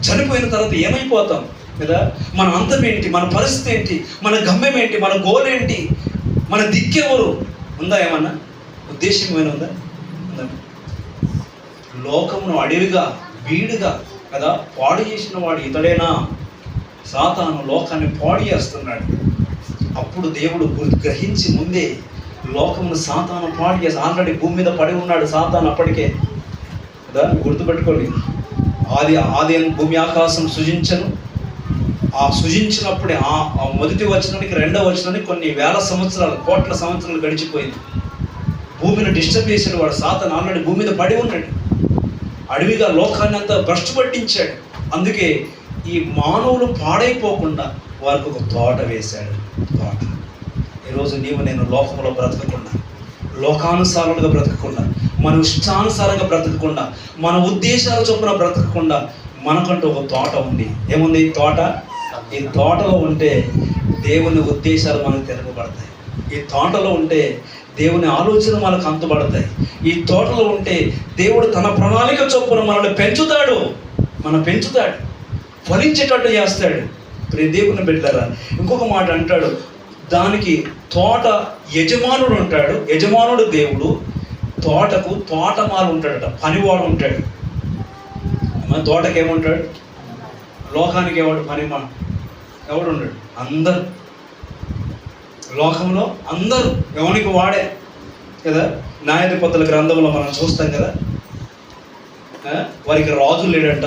చనిపోయిన తర్వాత ఏమైపోతాం కదా. మన అంతం ఏంటి, మన పరిస్థితి ఏంటి, మన గమ్యం ఏంటి, మన గోల్ ఏంటి, మన దిక్కెవరు? ఉందా ఏమన్నా ఉద్దేశం? ఏమైనా ఉందా? లోకమును అడవిగా, వీడుగా కదా పాడు చేసిన వాడు ఇతడేనా? సాతాను లోకాన్ని పాడు చేస్తున్నాడు. అప్పుడు దేవుడు గ్రహించి ముందే లోకమును సాతాను పాడు చేసి, ఆల్రెడీ భూమి మీద పడి ఉన్నాడు సాతాను అప్పటికే కదా. గుర్తుపెట్టుకోండి, ఆది భూమి ఆకాశం సృజించను. ఆ సృజించినప్పుడే ఆ మొదటి వచనానికి, రెండవ వచనానికి కొన్ని వేల సంవత్సరాలు, కోట్ల సంవత్సరాలు గడిచిపోయింది. భూమిని డిస్టర్బ్ చేసిన వాడు సాతాను ఆల్రెడీ భూమి మీద పడి ఉన్నాడు. అడవిగా లోకాన్ని అంతా భ్రష్టు పట్టించాడు. అందుకే ఈ మానవులు పాడైపోకుండా వారికి ఒక తోట వేశాడు. తోట. ఈరోజు నేను లోకంలో బ్రతకకుండా, లోకానుసారంగా బ్రతకకుండా, మన ఇష్టానుసారంగా బ్రతకకుండా, మన ఉద్దేశాల చొప్పున బ్రతకకుండా మనకంటూ ఒక తోట ఉంది. ఏముంది? తోట. ఈ తోటలో ఉంటే దేవుని ఉద్దేశాలు మనకు తెరపబడతాయి. ఈ తోటలో ఉంటే దేవుని ఆలోచన మనకు అంతుబడతాయి. ఈ తోటలో ఉంటే దేవుడు తన ప్రణాళిక చొప్పున మనల్ని పెంచుతాడు. ఫలించేటట్టు చేస్తాడు. ఇప్పుడు దేవుని బిడ్డలారా, ఇంకొక మాట అంటాడు, దానికి తోట యజమానుడు ఉంటాడు, యజమానుడు దేవుడు, తోటకు తోటమాలు ఉంటాడట, పనివాడు ఉంటాడు. మన తోటకి ఏముంటాడు? లోకానికి ఎవడు పనిమాడు? ఎవడు ఉంటాడు? అందరు లోకంలో అందరూ ఎవరికి వాడే కదా. న్యాయాధిపతుల గ్రంథంలో మనం చూస్తాం కదా, వారికి రాజు లేడంట,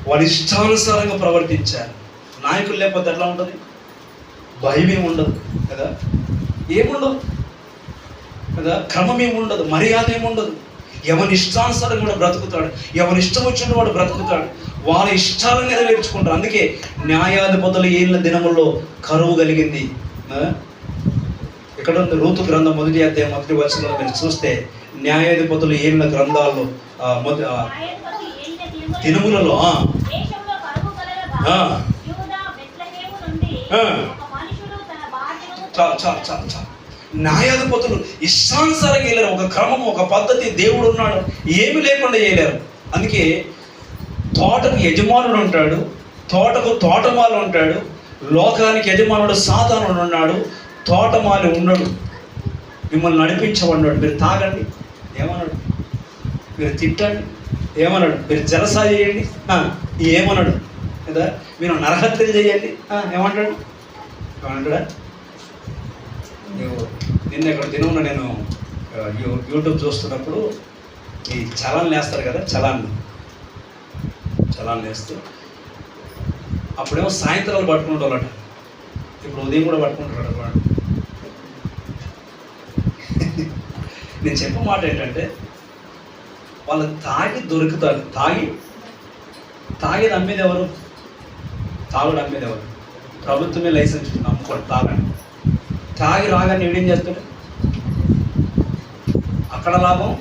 వారి ఇష్టానుసారంగా ప్రవర్తించారు. నాయకులు లేకపోతే ఎట్లా ఉంటుంది? భయం ఏమి ఉండదు కదా, ఏముండదు కదా, క్రమం ఏమి ఉండదు, మర్యాద ఏముండదు. ఎవరి ఇష్టానుసారంగా కూడా బ్రతుకుతాడు, ఎవరి ఇష్టం వచ్చిన వాడు బ్రతుకుతాడు, వాళ్ళ ఇష్టాలను నెరవేర్చుకుంటారు. అందుకే న్యాయాధిపతులు ఏళ్ళ దినముల్లో కరువు కలిగింది. ఇక్కడ ఉంది రూతు గ్రంథం 1వ అధ్యాయం 1వ వచనంలో మీరు చూస్తే, న్యాయాధిపతులు ఏళ్ళ గ్రంథాల్లో దినములలో న్యాయాధిపతులు ఇష్టానుసారంగా వెళ్ళారు. ఒక క్రమం, ఒక పద్ధతి, దేవుడు ఉన్నాడు, ఏమి లేకుండా చేయలేరు. అందుకే తోటకు యజమానుడు ఉంటాడు, తోటకు తోటమాలు ఉంటాడు, లోకానికి యజమానుడు సాతానుడు ఉన్నాడు, తోటమాలి ఉండడు. మిమ్మల్ని నడిపించమన్నాడు. మీరు తాగండి ఏమన్నాడు, మీరు తిట్టండి ఏమన్నాడు, మీరు జలసా చేయండి ఏమన్నాడు కదా, మీరు నరహత్యలు చేయండి ఏమంటాడు, ఏమంటాడా? నిన్న ఇక్కడ దినమున నేను యూట్యూబ్ చూస్తున్నప్పుడు ఈ చలాన్లు వేస్తారు కదా, చలాన్లు వేస్తూ అప్పుడేమో సాయంత్రాలు పట్టుకుంటారట, ఇప్పుడు ఉదయం కూడా పట్టుకుంటారట వాడు. నేను చెప్పే మాట ఏంటంటే, వాళ్ళు తాగి దొరుకుతారు, తాగేది అమ్మేది ఎవరు? తాగుడు అమ్మేది ఎవరు? ప్రభుత్వమే లైసెన్స్ అమ్ముకోడు తాగండి. తాగి రాగానే వీడేం చేస్తాడు? అక్కడ లాభం.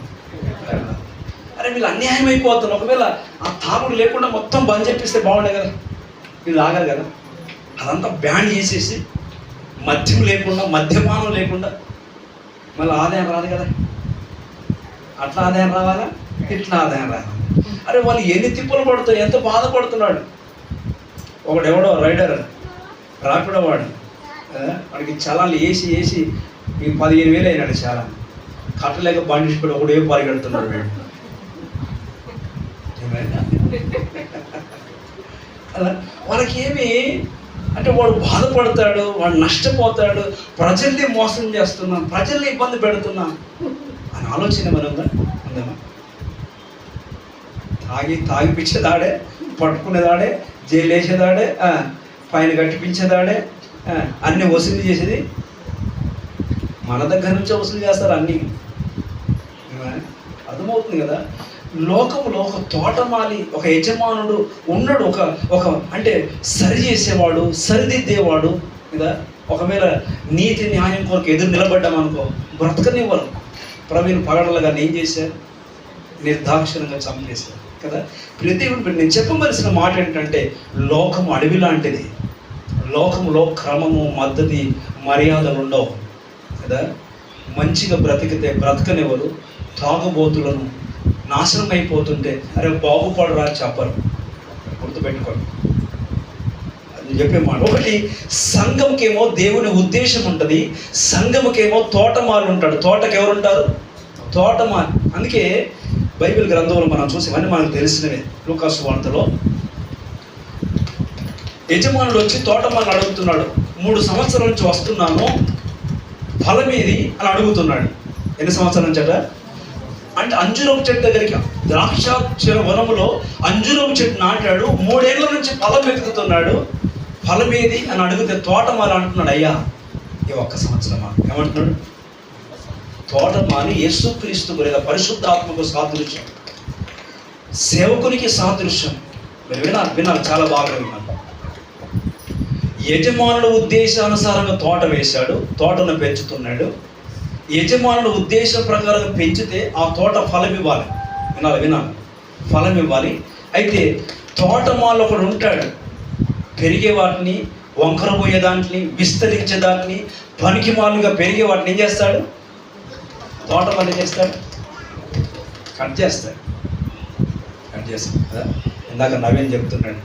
అరే వీళ్ళు అన్యాయం అయిపోతున్నారు. ఒకవేళ ఆ తాగుడు లేకుండా మొత్తం బంద్ చెప్పిస్తే బాగుండే కదా, వీళ్ళు ఆగారు కదా. అదంతా బ్యాన్ చేసేసి మద్యం లేకుండా, మద్యపానం లేకుండా మళ్ళీ ఆదాయం రాదు కదా. అట్లా ఆదాయం రావాలా, ఇట్లా ఆదాయం రావాలి. అరే వాళ్ళు ఎన్ని తిప్పలు పడుతారు, ఎంత బాధపడుతున్నాడు. ఒకడెవడో రైడర్ రాపిడో వాడు, వాడికి చలాన్లు వేసి ఈ 15,000 అయినాడు. చాలా కట్టలేక బండి కూడా ఒకడే పరిగెడుతున్నాడు వీడు. అలా వాళ్ళకి ఏమి అంటే, వాడు బాధపడతాడు, వాడు నష్టపోతాడు, ప్రజల్ని మోసం చేస్తున్నాం, ప్రజల్ని ఇబ్బంది పెడుతున్నాం అని ఆలోచన మనం ఉందామా? తాగిపించేదాడే, పట్టుకునేదాడే, జైలు వేసేదాడే, పైన కట్టిపించేదాడే, అన్నీ వసూలు చేసేది మన దగ్గర నుంచే వసూలు చేస్తారు అన్నీ. అర్థమవుతుంది కదా. లోకంలో ఒక తోటమాలి, ఒక యజమానుడు ఉన్నాడు, ఒక అంటే సరి చేసేవాడు, సరిదిద్దేవాడు కదా. ఒకవేళ నీతి న్యాయం కొరకు ఎదురు నిలబడ్డామనుకో బ్రతకనివ్వరు. ప్రవీణ్ పగడల గారిని ఏం చేశారు? నిర్దాక్షిణంగా చంపేశారు కదా. ప్రతి నేను చెప్పవలసిన మాట ఏంటంటే, లోకము అడవి లాంటిది. లోకంలో క్రమము, పద్ధతి, మర్యాదలు ఉండవు కదా. మంచిగా బ్రతికితే బ్రతకనివ్వరు. తాగుబోతులను నాశనం అయిపోతుంటే అరే బాగుపడరా చెప్పరు. గుర్తుపెట్టుకోండి అని చెప్పే మాట. ఒకటి, సంఘంకేమో దేవుని ఉద్దేశం ఉంటుంది, సంఘముకేమో తోటమాలు ఉంటాడు. తోటకి ఎవరు ఉంటారు? తోటమాలి. అందుకే బైబిల్ గ్రంథంలో మనం చూసేవన్నీ మనకు తెలిసినవే. లూకాసు వార్తలో యజమానుడు వచ్చి తోటమాలను అడుగుతున్నాడు, 3 సంవత్సరాల నుంచి వస్తున్నాను, ఫలం ఏది అని అడుగుతున్నాడు. ఎన్ని సంవత్సరాల నుంచి అంటే అంజూరపు చెట్టు దగ్గరికి, ద్రాక్ష వనములో అంజూరపు చెట్టు నాటాడు, 3 ఏళ్ల నుంచి ఫలం వెతుకుతున్నాడు. ఫలం ఏది అని అడిగితే తోటమాలి అంటున్నాడు, అయ్యా ఈ 1 సంవత్సరమా? ఏమంటున్నాడు? తోటమాలి యేసుక్రీస్తు లేదా పరిశుద్ధాత్మకు సాదృశ్యం, సేవకునికి సాదృశ్యం. మీరు వినాలి చాలా బాగా విన్నారు. యజమానుడు ఉద్దేశానుసారంగా తోట వేశాడు, తోటను పెంచుతున్నాడు. యజమానుడు ఉద్దేశం ప్రకారం పెంచితే ఆ తోట ఫలం ఇవ్వాలి. వినాలి ఫలం ఇవ్వాలి. అయితే తోటమాలు ఒకడు ఉంటాడు, పెరిగే వాటిని, వంకరబోయే దాంట్ని, విస్తరించే దాంట్ని, పనికిమాలుగా పెరిగే వాటిని ఏం చేస్తాడు? తోటమాలు ఏం చేస్తాడు? కట్ చేస్తాడు కదా. ఇందాక నవీన్ చెప్తున్నాడు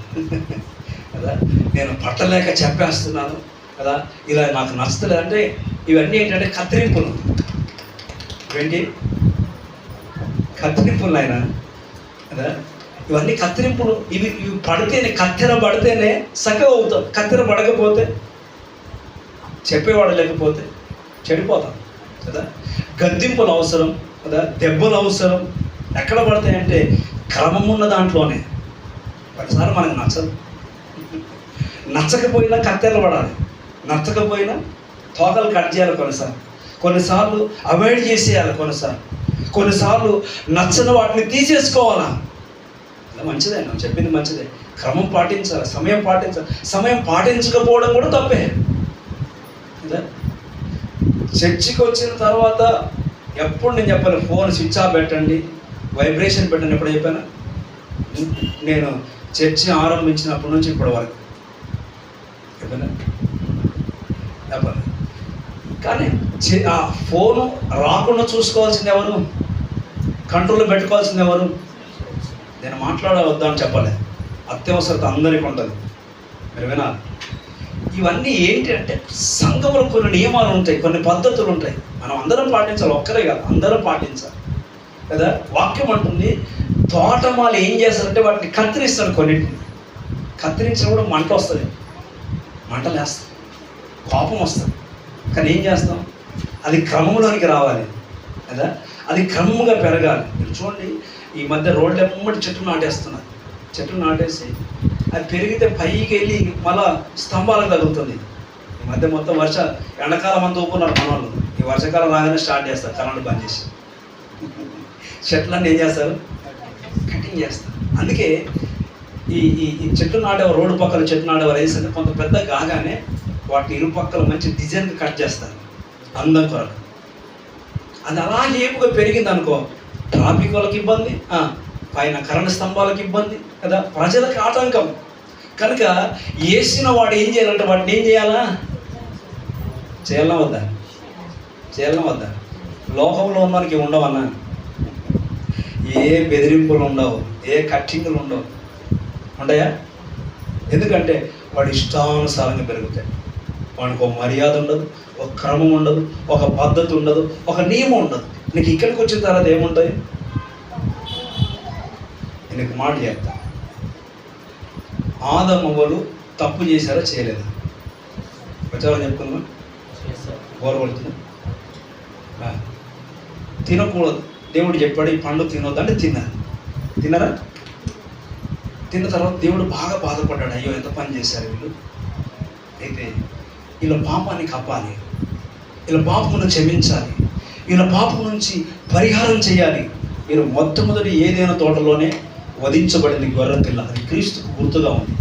కదా, నేను పట్టలేక చెప్పేస్తున్నాను కదా, ఇలా నాకు నచ్చలేదు అంటే ఇవన్నీ ఏంటంటే కత్తిరింపులు. ఏంటి కత్తిరింపులు ఆయన కదా, ఇవన్నీ కత్తిరింపులు. ఇవి పడితేనే, కత్తెర పడితేనే సగం అవుతాం. కత్తెర పడకపోతే, చెప్పేవాడు లేకపోతే చెడిపోతాం కదా. గద్దింపులు అవసరం కదా, దెబ్బలు అవసరం. ఎక్కడ పడతాయంటే క్రమం ఉన్న దాంట్లోనే. కొన్నిసార్లు మనకు నచ్చదు, నచ్చకపోయినా కత్తెరలు పడాలి, నచ్చకపోయినా తోకలు కట్ చేయాలి. కొన్నిసార్లు అవాయిడ్ చేసేయాలి, కొన్నిసార్లు నచ్చని వాటిని తీసేసుకోవాలా. మంచిదే, మనం చెప్పింది మంచిదే. క్రమం పాటించాలి, సమయం పాటించాలి. సమయం పాటించకపోవడం కూడా తప్పే కదా. చర్చికి వచ్చిన తర్వాత ఎప్పుడు నేను చెప్పాను, ఫోన్ స్విచ్ ఆఫ్ పెట్టండి, వైబ్రేషన్ పెట్టండి. ఎప్పుడు చెప్పాను? నేను చర్చి ఆరంభించినప్పటి నుంచి ఇప్పటి వరకు చెప్పాను. కానీ ఆ ఫోను రాకుండా చూసుకోవాల్సింది ఎవరు? కంట్రోల్లో పెట్టుకోవాల్సింది ఎవరు? నేను మాట్లాడవద్దా అని చెప్పలే, అత్యవసరత అందరికీ ఉంటుంది, మీరు వినాలి. ఇవన్నీ ఏంటి అంటే సంఘంలో కొన్ని నియమాలు ఉంటాయి, కొన్ని పద్ధతులు ఉంటాయి. మనం అందరం పాటించాలి, ఒక్కరే కాదు, అందరం పాటించాలి కదా. వాక్యం అంటుంది, తోటమాలు ఏం చేస్తారంటే వాటిని కత్తిరిస్తాడు. కొన్నింటిని కత్తిరించినప్పుడు మంట వస్తుంది, మంటలు వేస్తాం, కోపం వస్తుంది. కానీ ఏం చేస్తాం? అది క్రమంలోనికి రావాలి కదా, అది క్రమంగా పెరగాలి. మీరు చూడండి, ఈ మధ్య రోడ్లు ఎమ్మటి చెట్లు నాటేస్తున్నారు. చెట్లు నాటేసి అది పెరిగితే పైకి వెళ్ళి మళ్ళా స్తంభాలకు తగులుతుంది. ఈ మధ్య మొత్తం ఎండాకాలం అంతా ఊపుకున్నారు మన వాళ్ళు. ఈ వర్షాకాలం రాగానే స్టార్ట్ చేస్తారు, కరెంట్ బంద్ చేసి చెట్లన్నీ ఏం చేస్తారు? కటింగ్ చేస్తారు. అందుకే ఈ చెట్లు నాటేవారు, రోడ్డు పక్కన చెట్లు నాటేవారు వేసంటే కొంత పెద్ద కాగానే వాటిని ఇరుపక్కల మంచి డిజైన్గా కట్ చేస్తారు, అందం కొరకు. అది అలా ఏపుగా పెరిగింది అనుకో, ట్రాఫిక్ వాళ్ళకి ఇబ్బంది, పైన కరెంటు స్తంభాలకు ఇబ్బంది కదా, ప్రజలకు ఆటంకం. కనుక వేసిన వాడు ఏం చేయాలంటే వాటిని ఏం చేయాలా? చేయాలన్నా వద్దా? లోకంలో ఉన్నవానికి ఉండవన్నా, ఏ బెదిరింపులు ఉండవు, ఏ కట్టింగులు ఉండవు, ఉంటాయా? ఎందుకంటే వాడు ఇష్టానుసారంగా పెరుగుతాయి. వాడికి ఒక మర్యాద ఉండదు, ఒక క్రమం ఉండదు, ఒక పద్ధతి ఉండదు, ఒక నియమం ఉండదు. నీకు ఇక్కడికి వచ్చిన తర్వాత ఏముంటాయి? నేను మాట చెప్తా, ఆదమవ్వలు తప్పు చేశారో చేయలేదా? వచ్చారని చెప్పుకుందా? గోరవడుతున్నా, తినకూడదు దేవుడు చెప్పాడు, ఈ పండు తినొద్దు అంటే తిన్నారా? తిన్న తర్వాత దేవుడు బాగా బాధపడ్డాడు, అయ్యో ఎంత పని చేశారు వీళ్ళు, అయితే వీళ్ళ పాపాన్ని కప్పాలి, వీళ్ళ పాపమును క్షమించాలి, వీళ్ళ పాపం నుంచి పరిహారం చేయాలి. మీరు మొట్టమొదటి ఏదైనా తోటలోనే వధించబడింది గొర్రె పిల్ల, అది క్రీస్తుకు గుర్తుగా ఉంది.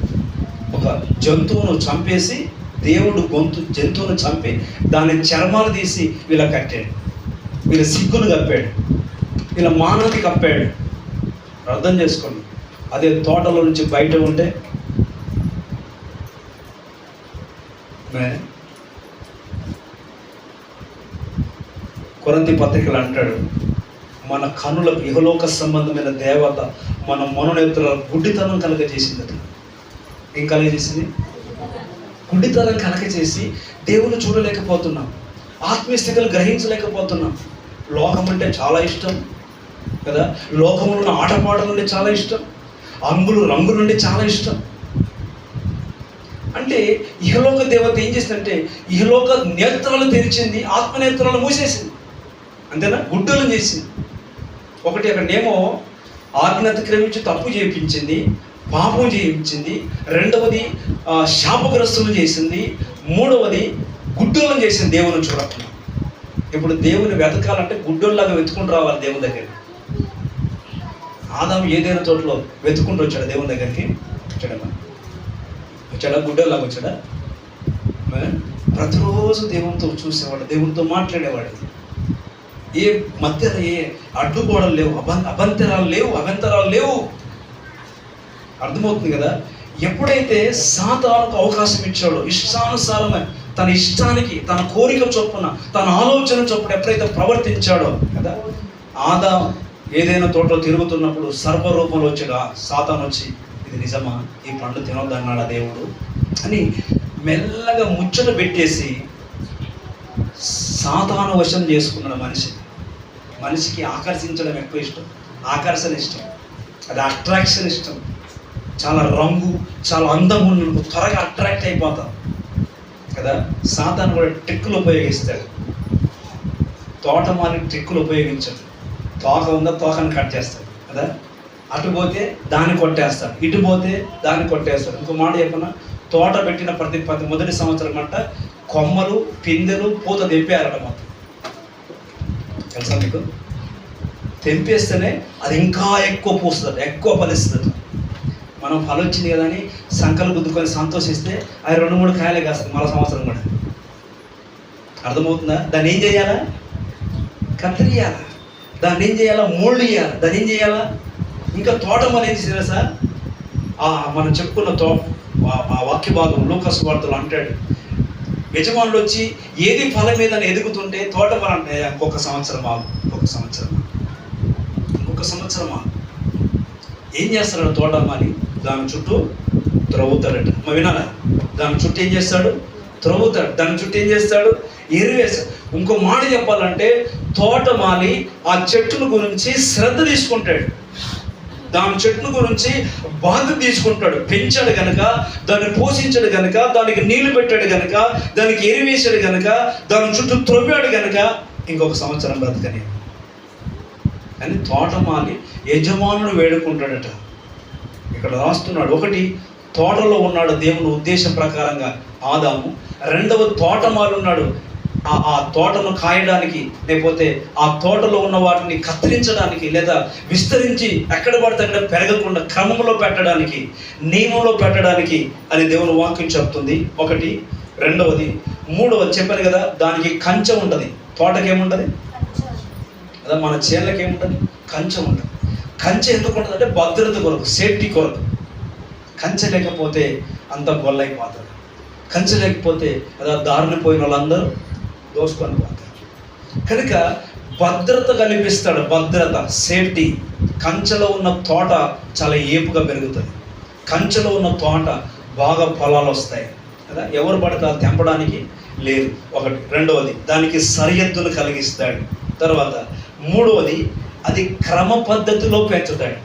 ఒక జంతువును చంపేసి, దేవుడు జంతువును చంపి దాని చర్మాలు తీసి వీళ్ళ కట్టాడు, వీళ్ళ సిగ్గును కప్పాడు, వీళ్ళ మానవతి కప్పాడు. అర్థం చేసుకోండి. అదే తోటలో నుంచి బయట ఉంటే కొరింథీ పత్రికలు అంటాడు, మన కనులకు ఇహలోక సంబంధమైన దేవత మన మనోనేత్ర గుడ్డితనం కలగజేసిందట. ఏం కలగజేసింది? గుడ్డితనం కలగజేసి దేవుని చూడలేకపోతున్నాం, ఆత్మీయ స్థితులు గ్రహించలేకపోతున్నాం. లోకం అంటే చాలా ఇష్టం కదా, లోకంలో ఉన్న ఆటపాటల నుండి చాలా ఇష్టం, రంగుల నుండి చాలా ఇష్టం. అంటే ఇహలోక దేవత ఏం చేసిందంటే ఇహలోక నేత్రాలు తెరిచింది, ఆత్మనేత్రాలు మూసేసింది. అంతేనా? గుడ్డలను చేసింది. ఒకటి అక్కడనేమో ఆజ్ఞ అతిక్రమించి తప్పు చేయించింది, పాపం చేయించింది. రెండవది శాపగ్రస్తులు చేసింది. మూడవది గుడ్డలను చేసింది దేవుని చూడకుండా. ఇప్పుడు దేవుని వెతకాలంటే గుడ్డోల్లాగా వెతుకుంటూ రావాలి దేవుని దగ్గరికి. ఆదాము ఏదైనా చోట్ల వెతుకుంటూ వచ్చాడు దేవుని దగ్గరికి? వచ్చాడా? గుడ్డోల్లాగా వచ్చాడా? ప్రతిరోజు దేవునితో చూసేవాడు, దేవునితో మాట్లాడేవాడు. ఏ మధ్యలో ఏ అడ్డుగోడలు లేవు, అభంతరాలు లేవు. అర్థమవుతుంది కదా? ఎప్పుడైతే సాతానుకు అవకాశం ఇచ్చాడో, ఇష్టానుసారమే తన ఇష్టానికి, తన కోరిక చొప్పున, తన ఆలోచన చొప్పున ఎప్పుడైతే ప్రవర్తించాడో కదా, ఆదాము ఏదైనా తోటలో తిరుగుతున్నప్పుడు సర్పరూపంలో వచ్చాడు సాతాను వచ్చి, ఇది నిజమా, ఈ పండు తినొద్దన్నాడా దేవుడు అని మెల్లగా ముచ్చట పెట్టేసి సాతాను వశం చేసుకున్నాడు మనిషికి ఆకర్షించడం ఎక్కువ ఇష్టం, ఆకర్షణ ఇష్టం, అది అట్రాక్షన్ ఇష్టం. చాలా రంగు, చాలా అందం ఉన్నందుకు త్వరగా అట్రాక్ట్ అయిపోతాం కదా. సాతాను కూడా ట్రిక్కులు ఉపయోగిస్తాడు. తోటమాలి ట్రిక్కులు ఉపయోగించాడు. తోక ఉందా, తోకను కట్ చేస్తాడు కదా. అటు పోతే దాన్ని కొట్టేస్తాడు, ఇటు పోతే దాన్ని కొట్టేస్తాడు. ఇంకో మాట చెప్పిన, తోట పెట్టిన ప్రతి మొదటి సంవత్సరం అంట కొమ్మలు, పిందెలు, పూత తెంపేయాలట మొత్తం. తెలుసా మీకు? తెంపేస్తేనే అది ఇంకా ఎక్కువ పూస్తుంది, ఎక్కువ ఫలిస్తుంది. మనం ఫలం వచ్చింది కదా అని సంకలు గుద్దుకొని సంతోషిస్తే అది 2-3 కాయలే కాస్తుంది మరో సంవత్సరం కూడా. అర్థమవుతుందా? దాన్ని ఏం చేయాలా? కత్తిరియాలా. దాన్ని ఏం చేయాలా? మోల్డ్ చేయాలి. దాన్ని ఏం చేయాలా? ఇంకా తోటమాలి ఏం చేసినా సార్, మనం చెప్పుకున్న ఆ వాక్య భాగం లూకాసు వార్తలు అంటాడు, యజమానులు వచ్చి ఏది ఫలం మీద ఎదుగుతుంటే తోటమాలి అంటే ఇంకొక సంవత్సరం ఏం చేస్తాడు తోటమాలి? దాని చుట్టూ త్రవ్వుతాడట. వినాలా? దాని చుట్టూ ఏం చేస్తాడు? త్రవ్వుతాడు. దాని చుట్టూ ఏం చేస్తాడు? ఎరువేస్తాడు. ఇంకో మాట చెప్పాలంటే తోటమాలి ఆ చెట్టును గురించి శ్రద్ధ తీసుకుంటాడు, దాని చెట్టును గురించి బాధ్యత తీసుకుంటాడు. పెంచాడు కనుక, దాన్ని పోషించాడు కనుక, దానికి నీళ్లు పెట్టాడు కనుక, దానికి ఎరువేశాడు కనుక, దాని చుట్టూ త్రవ్వాడు కనుక ఇంకొక సంవత్సరం బ్రతకని. అని తోటమాలి యజమానుడు వేడుకుంటాడట. ఇక్కడ రాస్తున్నాడు, ఒకటి తోటలో ఉన్నాడు దేవుని ఉద్దేశం ప్రకారంగా ఆదాము, రెండవ తోటమాలి ఉన్నాడు ఆ తోటను కాయడానికి, లేకపోతే ఆ తోటలో ఉన్న వాటిని కత్తిరించడానికి, లేదా విస్తరించి ఎక్కడ పడితే అక్కడ పెరగకుండా క్రమంలో పెట్టడానికి, నియమంలో పెట్టడానికి అని దేవుని వాక్యం చెప్తుంది. ఒకటి. రెండవది, మూడవది చెప్పాను కదా, దానికి కంచె ఉంటుంది. తోటకేముంటుంది కదా, మన చేనులకి ఏముంటుంది? కంచె ఉంటుంది. కంచె ఎందుకు ఉంటుంది అంటే భద్రత కొరకు, సేఫ్టీ కొరకు. కంచె లేకపోతే అంత గొల్లైపోతుంది. కంచె లేకపోతే కదా దారిని పోయిన వాళ్ళందరూ దోసుకొని పోతారు. కనుక భద్రత కల్పిస్తాడు, భద్రత, సేఫ్టీ. కంచెలో ఉన్న తోట చాలా ఏపుగా పెరుగుతుంది. కంచెలో ఉన్న తోట బాగా ఫలాలు వస్తాయి కదా, ఎవరు పడతారు తెంపడానికి లేదు. ఒకటి. రెండవది, దానికి సరిహద్దును కలిగిస్తాడు. తర్వాత మూడవది, అది క్రమ పద్ధతిలో పెంచుతాడు.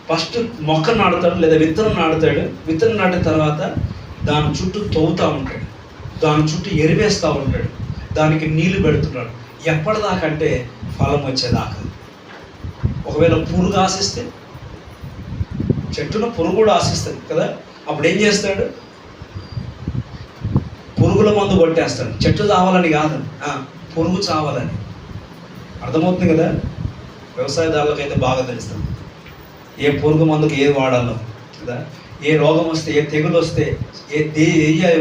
ఫస్ట్ మొక్క నాటుతాడు లేదా విత్తనం నాటుతాడు. విత్తనం నాటిన తర్వాత దాని చుట్టూ తవ్వుతూ ఉంటాడు, దాని చుట్టూ ఎరివేస్తూ ఉంటాడు, దానికి నీళ్లు పెడుతున్నాడు. ఎప్పటిదాకా అంటే ఫలం వచ్చేదాకా. ఒకవేళ పురుగు ఆశిస్తే, చెట్టును పురుగు కూడా ఆశిస్తుంది కదా, అప్పుడు ఏం చేస్తాడు? పురుగుల మందు కొట్టేస్తాడు. చెట్టు చావాలని కాదు, పురుగు చావాలని. అర్థమవుతుంది కదా? వ్యవసాయదారులకైతే బాగా తెలుస్తుంది ఏ పురుగు మందుకు ఏది వాడాలో కదా, ఏ రోగం వస్తే, ఏ తెగులు వస్తే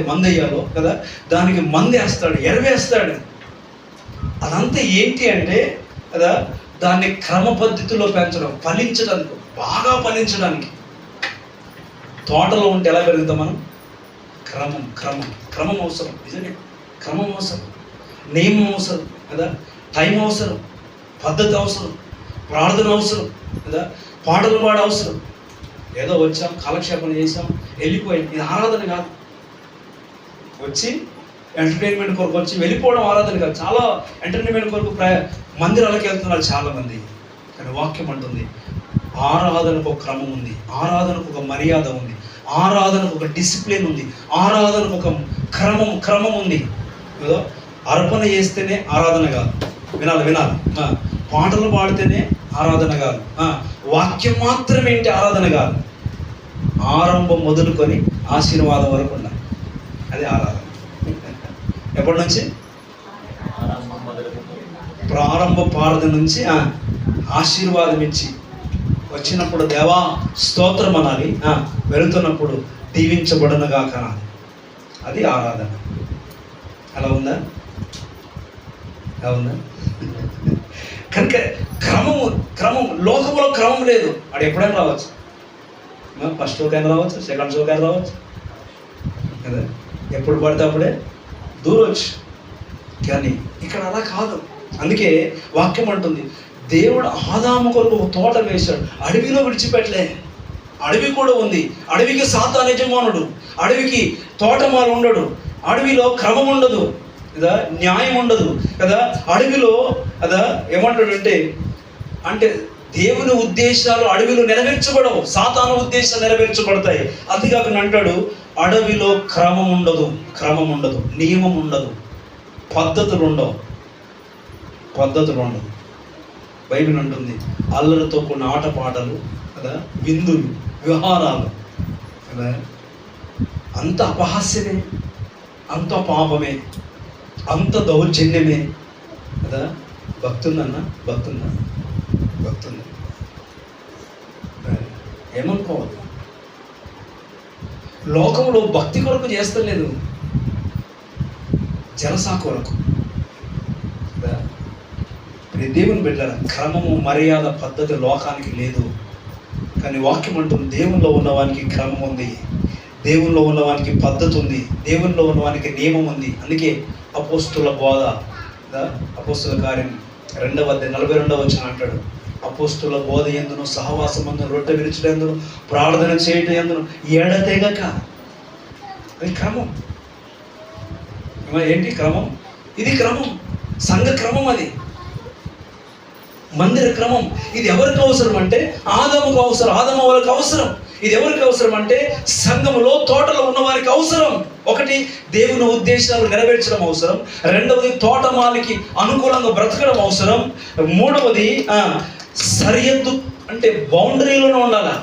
మందు వేయాలో కదా, దానికి మందు వేస్తాడు, ఎరవేస్తాడు. అదంతా ఏంటి అంటే కదా, దాన్ని క్రమ పద్ధతిలో పెంచడం, ఫలించడానికి, బాగా ఫలించడానికి. తోటలో ఉంటే ఎలా పెరుగుతాం మనం? క్రమం అవసరం. నిజమే, క్రమం అవసరం, నియమం అవసరం కదా, టైం అవసరం, పద్ధతి అవసరం, ప్రార్థన అవసరం కదా, పాటలు పాడ అవసరం. ఏదో వచ్చాం, కాలక్షేపం చేసాం, వెళ్ళిపోయాం. ఇది ఆరాధన కాదు. వచ్చి ఎంటర్టైన్మెంట్ కొరకు వచ్చి వెళ్ళిపోవడం ఆరాధన కాదు. చాలా ఎంటర్టైన్మెంట్ కొరకు మందిరాలకు వెళ్తున్నారు చాలామంది. కానీ వాక్యం అంటుంది, ఆరాధనకు ఒక క్రమం ఉంది, ఆరాధనకు ఒక మర్యాద ఉంది, ఆరాధనకు ఒక డిసిప్లిన్ ఉంది, ఆరాధనకు ఒక క్రమం ఉంది. ఏదో అర్పణ చేస్తేనే ఆరాధన కాదు. వినాలి. పాటలు పాడితేనే ఆరాధన కాదు. వాక్యం మాత్రమే ఏంటి ఆరాధన కాదు. ఆరంభం మొదలుకొని ఆశీర్వాదం వరకు ఉండాలి. అది ఆరాధన. ఎప్పటి నుంచి? ప్రారంభ ప్రార్థన నుంచి ఆశీర్వాదం ఇచ్చి వచ్చినప్పుడు దేవా స్తోత్రం అనాలి, వెళుతున్నప్పుడు దీవించబడునుగా కనాలి. అది ఆరాధన. అలా ఉందా? కనుక క్రమం లోకంలో క్రమం లేదు. వాడు ఎప్పుడైనా రావచ్చు, ఫస్ట్ షోకైనా రావచ్చు, సెకండ్ షోకైనా రావచ్చు కదా, ఎప్పుడు పడితే అప్పుడే దూరవచ్చు. కానీ ఇక్కడ అలా కాదు. అందుకే వాక్యం అంటుంది, దేవుడు ఆదాము కొరకు ఒక తోట వేశాడు, అడవిలో విడిచిపెట్టలే. అడవి కూడా ఉంది. అడవికి సాతాను యజమానుడు, అడవికి తోటమాలు ఉండడు, అడవిలో క్రమం ఉండదు కదా, న్యాయం ఉండదు కదా. అడవిలో కదా ఏమంటాడంటే అంటే దేవుని ఉద్దేశాలు అడవిలో నెరవేర్చబడవు, సాతాను ఉద్దేశాలు నెరవేర్చబడతాయి. అదిగాక అంటాడు అడవిలో క్రమం ఉండదు, నియమం ఉండదు, పద్ధతులు ఉండవు. బైబిల్ అంటుంది అల్లరితో కొన్ని ఆటపాటలు కదా, విందులు, విహారాలు కదా, అంత అపహాస్యమే, అంత పాపమే, అంత దౌర్జన్యమే కదా. భక్తుందా ఏమనుకోవాలి. లోకంలో భక్తి కొరకు చేస్తలేదు, జలసా కొరకు. దేవుని బిడ్డల క్రమము, మర్యాద, పద్ధతి లోకానికి లేదు. కానీ వాక్యం అంటుంది దేవుల్లో ఉన్నవానికి క్రమం ఉంది, దేవుల్లో ఉన్నవానికి పద్ధతి ఉంది, దేవుల్లో ఉన్నవానికి నియమం ఉంది. అందుకే అపోస్తుల బోధ, అపోస్తుల కార్యం 2:42 అంటాడు, అపోస్తుల బోధ ఎందును, సహవాసమందును, రొట్టె విరుచుటందును, ప్రార్థన చేయటం ఎందును ఎడతెగక. అది క్రమం. ఏంటి క్రమం? ఇది క్రమం, సంఘ క్రమం, అది మందిర క్రమం. ఇది ఎవరికి అవసరం అంటే ఆదాముకు అవసరం, ఆదాము వాళ్ళకి అవసరం. ఇది ఎవరికి అవసరం అంటే సంఘములో, తోటలో ఉన్న వారికి అవసరం. ఒకటి, దేవుని ఉద్దేశాలు నెరవేర్చడం అవసరం. రెండవది, తోటమాలికి అనుకూలంగా బ్రతకడం అవసరం. మూడవది, సరిహద్దు అంటే బౌండరీలోనే ఉండాలి,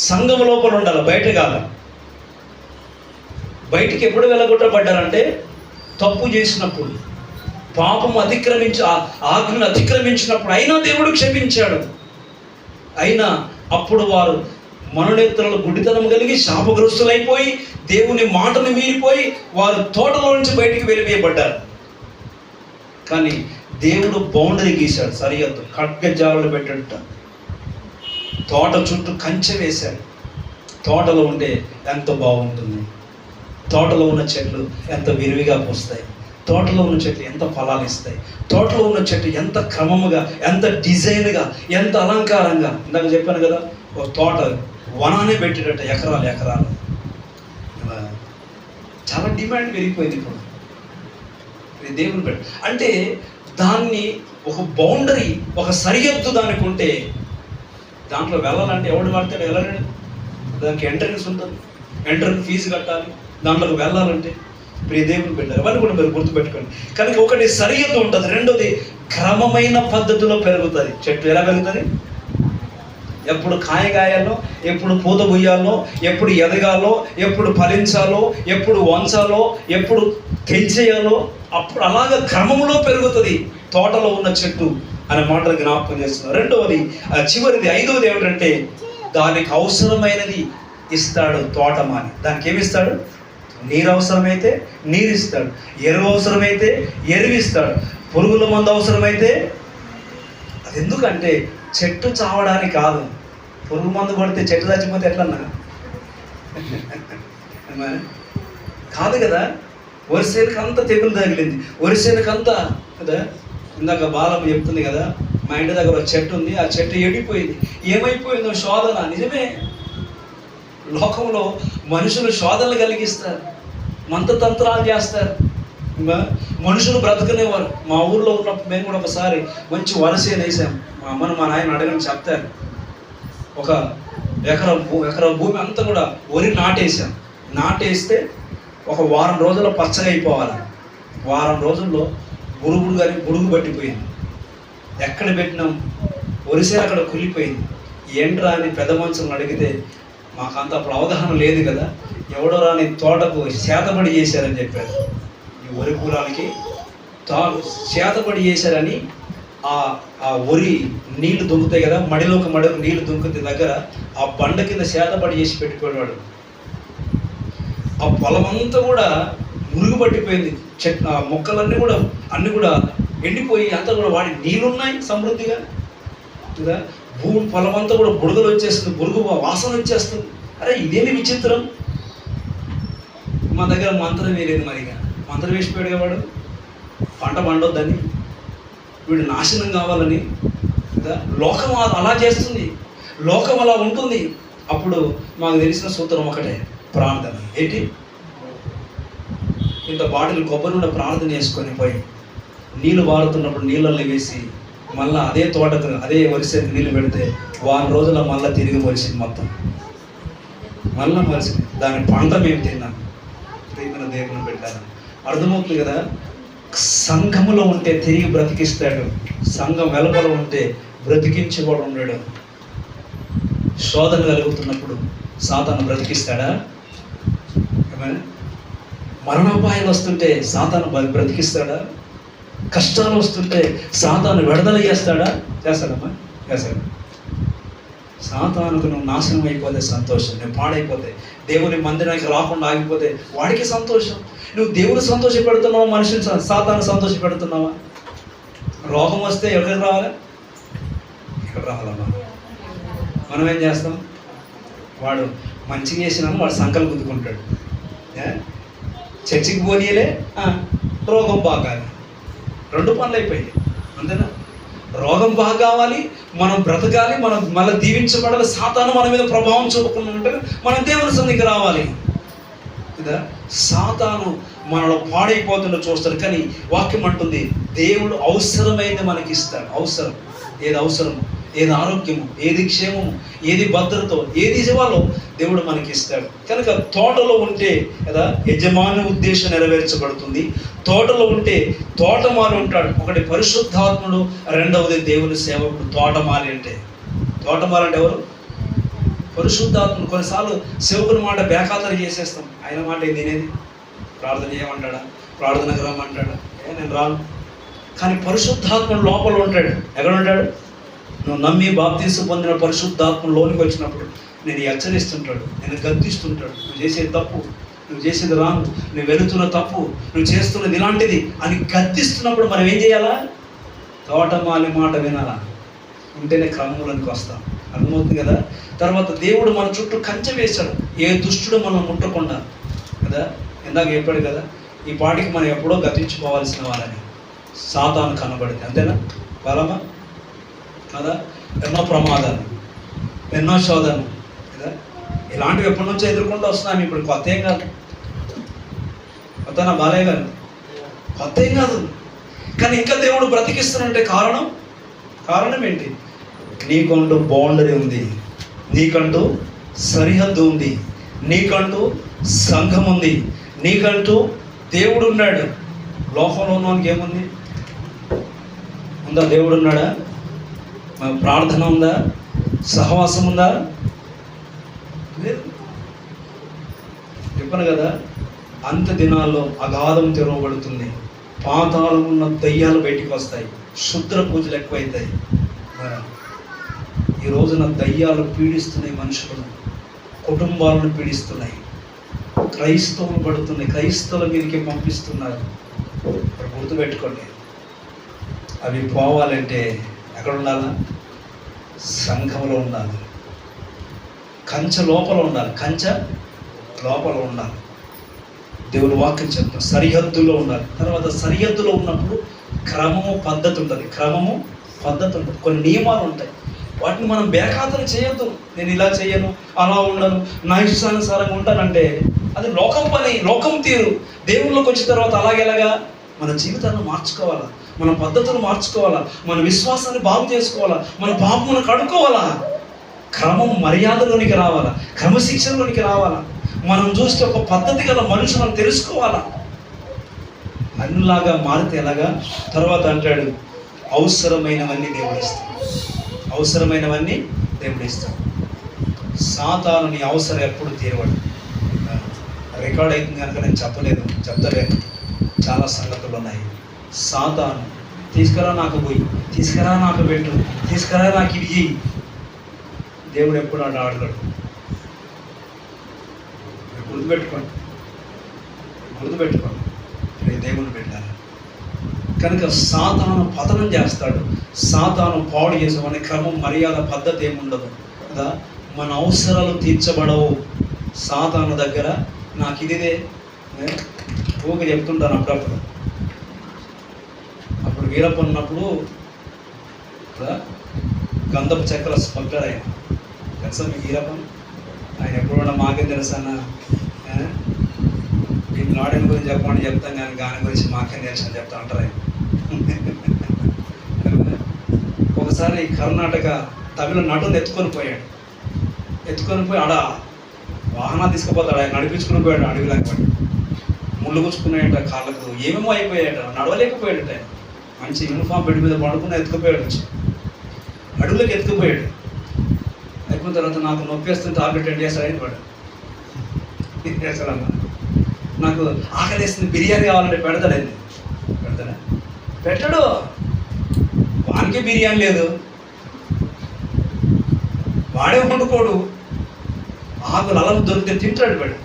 సంఘం లోపల ఉండాలి, బయట కాదు. బయటికి ఎప్పుడు వెళ్ళగొట్టబడ్డారంటే తప్పు చేసినప్పుడు, పాపం ఆజ్ఞను అతిక్రమించినప్పుడు. అయినా దేవుడు క్షమించాడు. అయినా అప్పుడు వారు మనోనేత్రులు గుడ్డితనం కలిగి శాపగ్రస్తులైపోయి దేవుని మాటను మీరిపోయి వారు తోటలో నుంచి బయటికి వెలివేయబడ్డారు. కానీ దేవుడు బౌండరీ గీశాడు, సరిహద్దు, ఖడ్గజాలను పెట్టేట, తోట చుట్టూ కంచె వేశాడు. తోటలో ఉంటే ఎంత బాగుంటుంది, తోటలో ఉన్న చెట్లు ఎంత విరివిగా పూస్తాయి, తోటలో ఉన్న చెట్లు ఎంత ఫలాలు ఇస్తాయి, తోటలో ఉన్న చెట్లు ఎంత క్రమముగా, ఎంత డిజైన్గా, ఎంత అలంకారంగా. ఇందాక చెప్పాను కదా, ఒక తోట వనానే పెట్టేటట్టు ఎకరాలు. చాలా డిమాండ్ పెరిగిపోయింది ఇప్పుడు దేవుని పెట్టి. అంటే దాన్ని ఒక బౌండరీ, ఒక సరిహద్దు దానికి ఉంటే దాంట్లో వెళ్ళాలంటే ఎవడు పడతాడు, వెళ్ళలేడు. దానికి ఎంట్రన్స్ ఉంటుంది, ఎంట్రన్స్ ఫీజు కట్టాలి దాంట్లోకి వెళ్ళాలంటే. ప్రియ దేవుని పెట్టారు, అవన్నీ కూడా మీరు గుర్తుపెట్టుకోండి. కానీ ఒకటి సరిహద్దు ఉంటుంది, రెండోది క్రమమైన పద్ధతిలో పెరుగుతుంది. చెట్టు ఎలా పెరుగుతుంది? ఎప్పుడు కాయగాయాలో, ఎప్పుడు పూత బుయ్యాలో, ఎప్పుడు ఎదగాలో, ఎప్పుడు ఫలించాలో, ఎప్పుడు వంచాలో, ఎప్పుడు తెంచేయాలో, అప్పుడు అలాగ క్రమంలో పెరుగుతుంది తోటలో ఉన్న చెట్టు అనే మాటలు జ్ఞాపకం చేస్తున్నారు. రెండవది, చివరిది, ఐదవది ఏమిటంటే దానికి అవసరమైనది ఇస్తాడు తోటమాలి. దానికి ఏమిస్తాడు? నీరు అవసరమైతే నీరు ఇస్తాడు, ఎరువు అవసరమైతే ఎరువిస్తాడు, పురుగుల మందు అవసరమైతే. అది ఎందుకంటే చెట్టు చావడానికి కాదు. పురుగు మందు కొడితే చెట్టు చచ్చిపోతే ఎట్లన్నా కాదు కదా. వరిసేనుకు అంతా తెగులు తగిలింది, వరిసేనుకు అంతా కదా. ఇందాక బాలమ్మ చెప్తుంది కదా, మా ఇంటి దగ్గర ఒక చెట్టు ఉంది, ఆ చెట్టు ఎండిపోయింది. ఏమైపోయిందో శోధన. నిజమే, లోకంలో మనుషులు శోధనలు కలిగిస్తారు, మంత్రతంత్రాలు చేస్తారు, మనుషులు బ్రతకనేవారు. మా ఊర్లో ఉన్నప్పుడు మేము కూడా ఒకసారి మంచి వలసేను వేసాం. మా అమ్మను మా నాయన అడగని చెప్తారు. ఒక ఎకరం భూమి అంతా కూడా వరి నాటేసాం. నాటేస్తే ఒక వారం రోజుల్లో పచ్చగా అయిపోవాలి. వారం రోజుల్లో బుడుగు పట్టిపోయింది. ఎక్కడ పెట్టినాం వరిసే అక్కడ కుళ్ళిపోయింది. ఏంట్రా అని పెద్ద మనుషులను అడిగితే మాకంత అప్పుడు అవగాహన లేదు కదా, ఎవడో రాని తోటకు శాతపడి చేశారని చెప్పారు. ఈ వరి కూరానికి శాతపడి చేశారని ఆ వరి నీళ్లు దుంకుతాయి కదా, మడిలోకి నీళ్లు దుంకుతే దగ్గర ఆ బండ కింద శాతపడి చేసి పెట్టుకునేవాడు. ఆ పొలమంతా కూడా మురుగు పట్టిపోయింది. మొక్కలన్నీ కూడా అన్నీ కూడా ఎండిపోయి అంతా కూడా వాడి నీళ్ళున్నాయి సమృద్ధిగా కదా. భూమి పొలమంతా కూడా బుడగలు వచ్చేస్తుంది, బురుగు వాసన వచ్చేస్తుంది. అరే ఇదేమి విచిత్రం. మా దగ్గర మంత్రం వేయలేదు, మరిగా మంత్రం వేసిపోయాడుగా వాడు. పంట పండొద్దని, వీడు నాశనం కావాలని కదా. లోకం అలా చేస్తుంది, లోకం అలా ఉంటుంది. అప్పుడు మాకు తెలిసిన సూత్రం ఒకటే, ప్రార్థన. ఏంటి? ఇంత బాటిల్ కొబ్బరి నుండి ప్రార్థన చేసుకొని పోయి నీళ్ళు వాడుతున్నప్పుడు నీళ్ళల్లో వేసి మళ్ళీ అదే తోటకు అదే వరిసేకి నీళ్ళు పెడితే వారం రోజుల మళ్ళీ తిరిగి మొలిసింది, మొత్తం మళ్ళీ మొలిసింది. దాని పంట మేము తిన్నాం. ప్రియమైన దేవుని పెట్టాను. అర్థమవుతుంది కదా. సంఘములో ఉంటే తిరిగి బ్రతికిస్తాడు, సంఘం వెలుపల ఉంటే బ్రతికించేవాడు ఉన్నాడు. శోధన కలుగుతున్నప్పుడు సాతాను బ్రతికిస్తాడా? మరణోపాయాలు వస్తుంటే సాతాను బ్రతికిస్తాడా? కష్టాలు వస్తుంటే సాతాను విడుదల చేస్తాడా? చేస్తాడమ్మా, చేస్తాడు. సాతానుకు నువ్వు నాశనం అయిపోతే సంతోషం, నువ్వు పాడైపోతే, దేవుని మందిరానికి రాకుండా ఆగిపోతే వాడికి సంతోషం. నువ్వు దేవుని సంతోష పెడుతున్నావా, మనుషులు సాతాను సంతోష పెడుతున్నావా? రోగం వస్తే ఎక్కడికి రావాలి? ఇక్కడ రావాలమ్మా. మనం ఏం చేస్తాం? వాడు మంచిగా చేసినా వాడు సంకలు గుద్దుకుంటాడు. చర్చికి పోనీయలే, రోగం బాగాలి. రెండు పనులు అయిపోయాయి, అంతేనా? రోగం బాగా కావాలి, మనం బ్రతకాలి, మనం మళ్ళీ దీవించబడాలి, సాతాను మన మీద ప్రభావం చూపకుండా ఉంటే మనం దేవుని సన్నిధికి రావాలి కదా. సాతాను మనలో పాడైపోతుందో చూస్తాడు, కానీ వాక్యం అంటుంది దేవుడు అవసరమైంది మనకి ఇస్తాడు. అవసరం, ఏది అవసరము, ఏది ఆరోగ్యము, ఏది క్షేమము, ఏది భద్రతో, ఏది ఇవ్వాలో దేవుడు మనకి ఇస్తాడు. కనుక తోటలో ఉంటే కదా యజమాని ఉద్దేశం నెరవేర్చబడుతుంది. తోటలో ఉంటే తోటమాలి ఉంటాడు. ఒకటి పరిశుద్ధాత్ముడు, రెండవది దేవుని సేవకుడు. తోటమాలి అంటే ఎవరు? పరిశుద్ధాత్ముడు. కొన్నిసార్లు సేవకుని మాట బేఖాతరు చేసేస్తాం. ఆయన మాట తినేది, ప్రార్థన చేయమంటాడా, ప్రార్థనకు రమ్మంటాడా, నేను రాను. కానీ పరిశుద్ధాత్ముడు లోపల ఉంటాడు. ఎక్కడ ఉంటాడు? నువ్వు నమ్మి బాప్తీసు పొందిన పరిశుద్ధాత్మ లోనికి వచ్చినప్పుడు నేను హెచ్చరిస్తుంటాడు, నేను గద్దిస్తుంటాడు. నువ్వు చేసేది తప్పు, నువ్వు చేసేది రాంగ్, నువ్వు వెళుతున్న తప్పు, నువ్వు చేస్తున్నది ఇలాంటిది అని గద్దిస్తున్నప్పుడు మనం ఏం చేయాలా? తోటమాలి మాట వినాలా, ఉంటేనే క్రమంలోనికి వస్తాం. అర్థమవుతుంది కదా. తర్వాత దేవుడు మన చుట్టూ కంచె వేశాడు, ఏ దుష్టుడు మనం ముట్టకుండా కదా. ఇందాక చెప్పాడు కదా, ఈ పాటికి మనం ఎప్పుడో గతించుకోవాల్సిన వాళ్ళని సాతాను కనబడింది, అంతేనా? బలమా కదా. ఎన్నో ప్రమాదాలు, ఎన్నో శోధనలు కదా, ఇలాంటివి ఎప్పటి నుంచో ఎదుర్కొంటూ వస్తున్నాం. ఇప్పుడు కొత్త ఏం కాదు, కొత్తనా బాలయ్య గారు, కొత్త ఏం కాదు. కానీ ఇంకా దేవుడు బ్రతికిస్తున్నంటే కారణం ఏంటి? నీకంటూ బౌండరీ ఉంది, నీకంటూ సరిహద్దు ఉంది, నీకంటూ సంఘం ఉంది, నీకంటూ దేవుడు ఉన్నాడు. లోకంలో ఉన్నవానికి ఏముంది? ఉందా? దేవుడు ఉన్నాడా? ప్రార్థన ఉందా? సహవాసం ఉందా? లేదు. చెప్పను కదా, అంత దినాల్లో అగాధం తెరవబడుతుంది, పాతాళం ఉన్న దయ్యాలు బయటికి వస్తాయి, శుద్ర పూజలు ఎక్కువైతాయి. ఈ రోజున దయ్యాలు పీడిస్తున్నాయి, మనుషులను, కుటుంబాలను పీడిస్తున్నాయి, క్రైస్తవులు పడుతున్నాయి, క్రైస్తవుల మీదకి పంపిస్తున్నారు. గుర్తుపెట్టుకోండి, అవి పోవాలంటే ఎక్కడ ఉండాలా? సంఘంలో ఉండాలి, కంచె లోపల ఉండాలి, కంచె లోపల ఉండాలి. దేవుని వాక్యం చెప్తాం సరిహద్దులో ఉండాలి. తర్వాత సరిహద్దులో ఉన్నప్పుడు క్రమము పద్ధతి ఉంటుంది, కొన్ని నియమాలు ఉంటాయి. వాటిని మనం బేఖాతరు చేయొద్దు. నేను ఇలా చేయను, అలా ఉండను, నా ఇష్టానుసారంగా ఉంటానంటే అది లోకం పని, లోకం తీరు. దేవుళ్ళకి వచ్చిన తర్వాత అలాగేలాగా మన జీవితాన్ని మార్చుకోవాలా, మన పద్ధతులు మార్చుకోవాలా, మన విశ్వాసాన్ని బాగు చేసుకోవాలా, మన పాపమును కడుక్కోవాలా, క్రమం మర్యాదలోనికి రావాలా, క్రమశిక్షణలోనికి రావాలా. మనం చూస్తే ఒక పద్ధతి గల మనుషులను తెలుసుకోవాలా. అన్నిలాగా మారితే ఎలాగా? తర్వాత అంటాడు అవసరమైనవన్నీ దేవుడు ఇస్తాడు. సాతాను నీ అవసరం ఎప్పుడు తీరవాడు. రికార్డ్ అవుతుంది కనుక నేను చెప్తలేను. చాలా సంగతులు ఉన్నాయి. సాతాను తీసుకురా నాకు పోయి, తీసుకురా నాకు పెట్టు, తీసుకురా నాకు ఇది చెయ్యి. దేవుడు ఎప్పుడు అలా ఆడతాడు. గుర్తుపెట్టుకోండి, దేవుని పెట్టాలి. కనుక సాతాను పతనం చేస్తాడు, సాతాను పాడు చేసామనే క్రమం, మర్యాద, పద్ధతి ఏముండదు కదా. మన అవసరాలు తీర్చబడవు సాతాను దగ్గర. నాకు ఇదిదే ఊక చెప్తుంటాను అప్పుడు వీరప్ప ఉన్నప్పుడు గంధపు చెక్కల స్మగ్లర్ ఆయన. తెలుసా మీకు ఈ రకం? ఆయన ఎప్పుడన్నా మాకేం తెలుసు అన్న, మీకు నాడిన గురించి చెప్పమని చెప్తాం కానీ గాని గురించి మాకేం తెలుసు అని చెప్తా ఉంటారు ఆయన. ఒకసారి కర్ణాటక తమిళ నటుని ఎత్తుకొని పోయి ఆడ వాహనాలు తీసుకుపోతాడు. ఆయన నడిపించుకుని పోయాడు అడవిలోకి పడి. ముళ్ళు గుచ్చుకున్నాయట కాళ్ళకు, ఏమేమో అయిపోయాడు, నడవలేకపోయాడు. ఆయన మంచి యూనిఫామ్ బెడ్ మీద పడుకుని ఎత్తుకుపోయాడు, అడవులోకి ఎత్తుకుపోయాడు. అయిపోయిన తర్వాత నాకు నొప్పి వేస్తుంది, టాబ్లెట్ ఎండ్ చేస్తాడు. ఆయన వాడు చేస్తాడమ్మా, నాకు ఆకలి వేస్తుంది, బిర్యానీ కావాలంటే పెడతాడండి. పెట్టాడు. వానికి బిర్యానీ లేదు, వాడే వండుకోడు. ఆకులు అలం దొరికితే తింటాడు. వాడు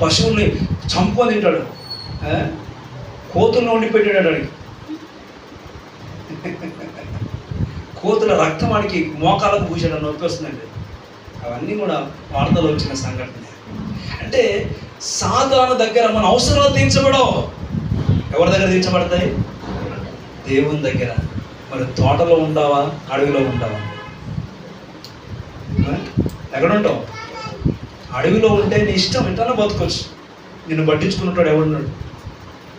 పశువుల్ని చంపుకొని తింటాడు. కోతులను వండి పెట్టాడు వాడికి. కోతుల రక్తం వాడికి మోకాలకు పూసాడు, నొప్పి వస్తుందండి. అవన్నీ కూడా వార్తలు వచ్చిన సంఘటన. అంటే సాతాను దగ్గర మన అవసరాలు తీర్చబడవు. ఎవరి దగ్గర తీర్చబడతాయి? దేవుని దగ్గర. మరి తోటలో ఉంటావా, అడవిలో ఉంటావా? ఎక్కడుంటావు? అడవిలో ఉంటే నీ ఇష్టం ఎట్లా బతకొచ్చు, నిన్ను పట్టించుకున్నట్టు ఎవడున్నాడు.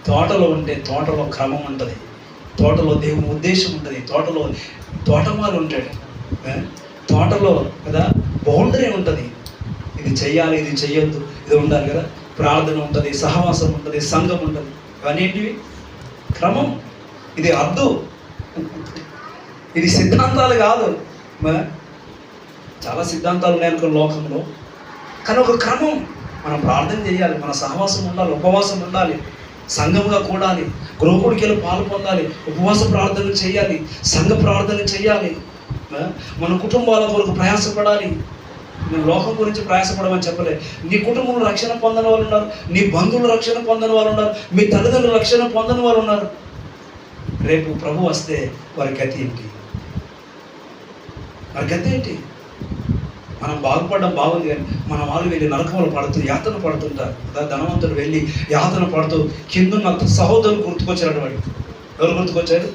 తోటలో ఉంటే తోటలో క్రమం ఉంటుంది, తోటలో దేవుని ఉద్దేశం ఉంటుంది, తోటలో తోటమాలు ఉంటాడు. తోటలో కదా బౌండరీ ఉంటుంది. ఇది చెయ్యాలి, ఇది చెయ్యొద్దు, ఇది ఉండాలి కదా. ప్రార్థన ఉంటుంది, సహవాసం ఉంటుంది, సంఘం ఉంటుంది. ఇవన్నీ ఏంటివి? క్రమం. ఇది అద్దు, ఇది సిద్ధాంతాలు కాదు. చాలా సిద్ధాంతాలు ఉన్నాయనుకో లోకంలో, కానీ ఒక క్రమం. మనం ప్రార్థన చేయాలి, మన సహవాసం ఉండాలి, ఉపవాసం ఉండాలి, సంఘంగా కూడాలి, గృహకుడికి పాలు పొందాలి, ఉపవాస ప్రార్థన చేయాలి, సంఘ ప్రార్థన చేయాలి, మన కుటుంబాల కొరకు ప్రయాసపడాలి. నేను లోకం గురించి ప్రయాసపడమని చెప్పలే. నీ కుటుంబంలో రక్షణ పొందని వాళ్ళు ఉన్నారు, నీ బంధువులు రక్షణ పొందని వాళ్ళు ఉన్నారు, మీ తల్లిదండ్రులు రక్షణ పొందని వాళ్ళు ఉన్నారు. రేపు ప్రభు వస్తే వారి గతి ఏంటి? వారి గతి ఏంటి? మనం బాగుపడడం బాగుంది కానీ మన వాళ్ళు వెళ్ళి నరకంలో పడుతూ యాతన పడుతుంటారు. ధనవంతుడు వెళ్ళి యాతన పడుతూ కిందున్న సహోదరులు గుర్తుకొచ్చారు. వాడు ఎవరు గుర్తుకొచ్చారు?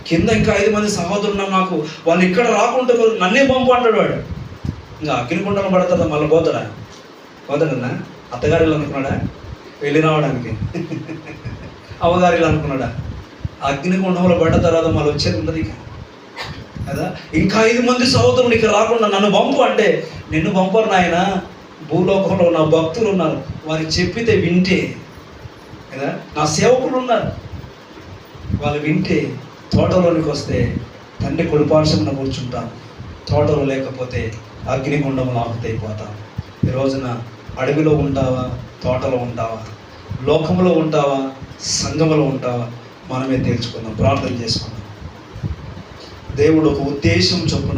కింద ఇంకా 5 మంది సహోదరులు నాకు, వాళ్ళు ఇక్కడ రాకుండా నన్నే పంపు అంటాడు వాడు. ఇంకా అగ్నిగుండంలో పడతాడా? మళ్ళీ పోతాడన్నా? అత్తగారిలో అనుకున్నాడా వెళ్ళి రావడానికి? అవ్వగారిలో అనుకున్నాడా? అగ్నిగుండంలో పడ్డ తర్వాత మళ్ళీ వచ్చేది ఉండదు ఇక కదా. ఇంకా 5 మంది సహోదరులు ఇక్కడ రాకుండా నన్ను పంపు అంటే, నిన్ను పంపరు నాయన, భూలోకంలో నా భక్తులు ఉన్నారు, వారికి చెప్పితే వింటే కదా, నా సేవకులు ఉన్నారు, వాళ్ళు వింటే తోటలోనికి వస్తే తండ్రి కుడిపార్శ్వమున కూర్చుంటాను. తోటలో లేకపోతే అగ్నిగుండంలో ఆహుతైపోతాం. ఈ రోజున అడవిలో ఉంటావా, తోటలో ఉంటావా, లోకంలో ఉంటావా, సంఘంలో ఉంటావా? మనమే తేల్చుకుందాం, ప్రార్థన చేసుకుందాం. దేవుడు ఒక ఉద్దేశం చొప్పున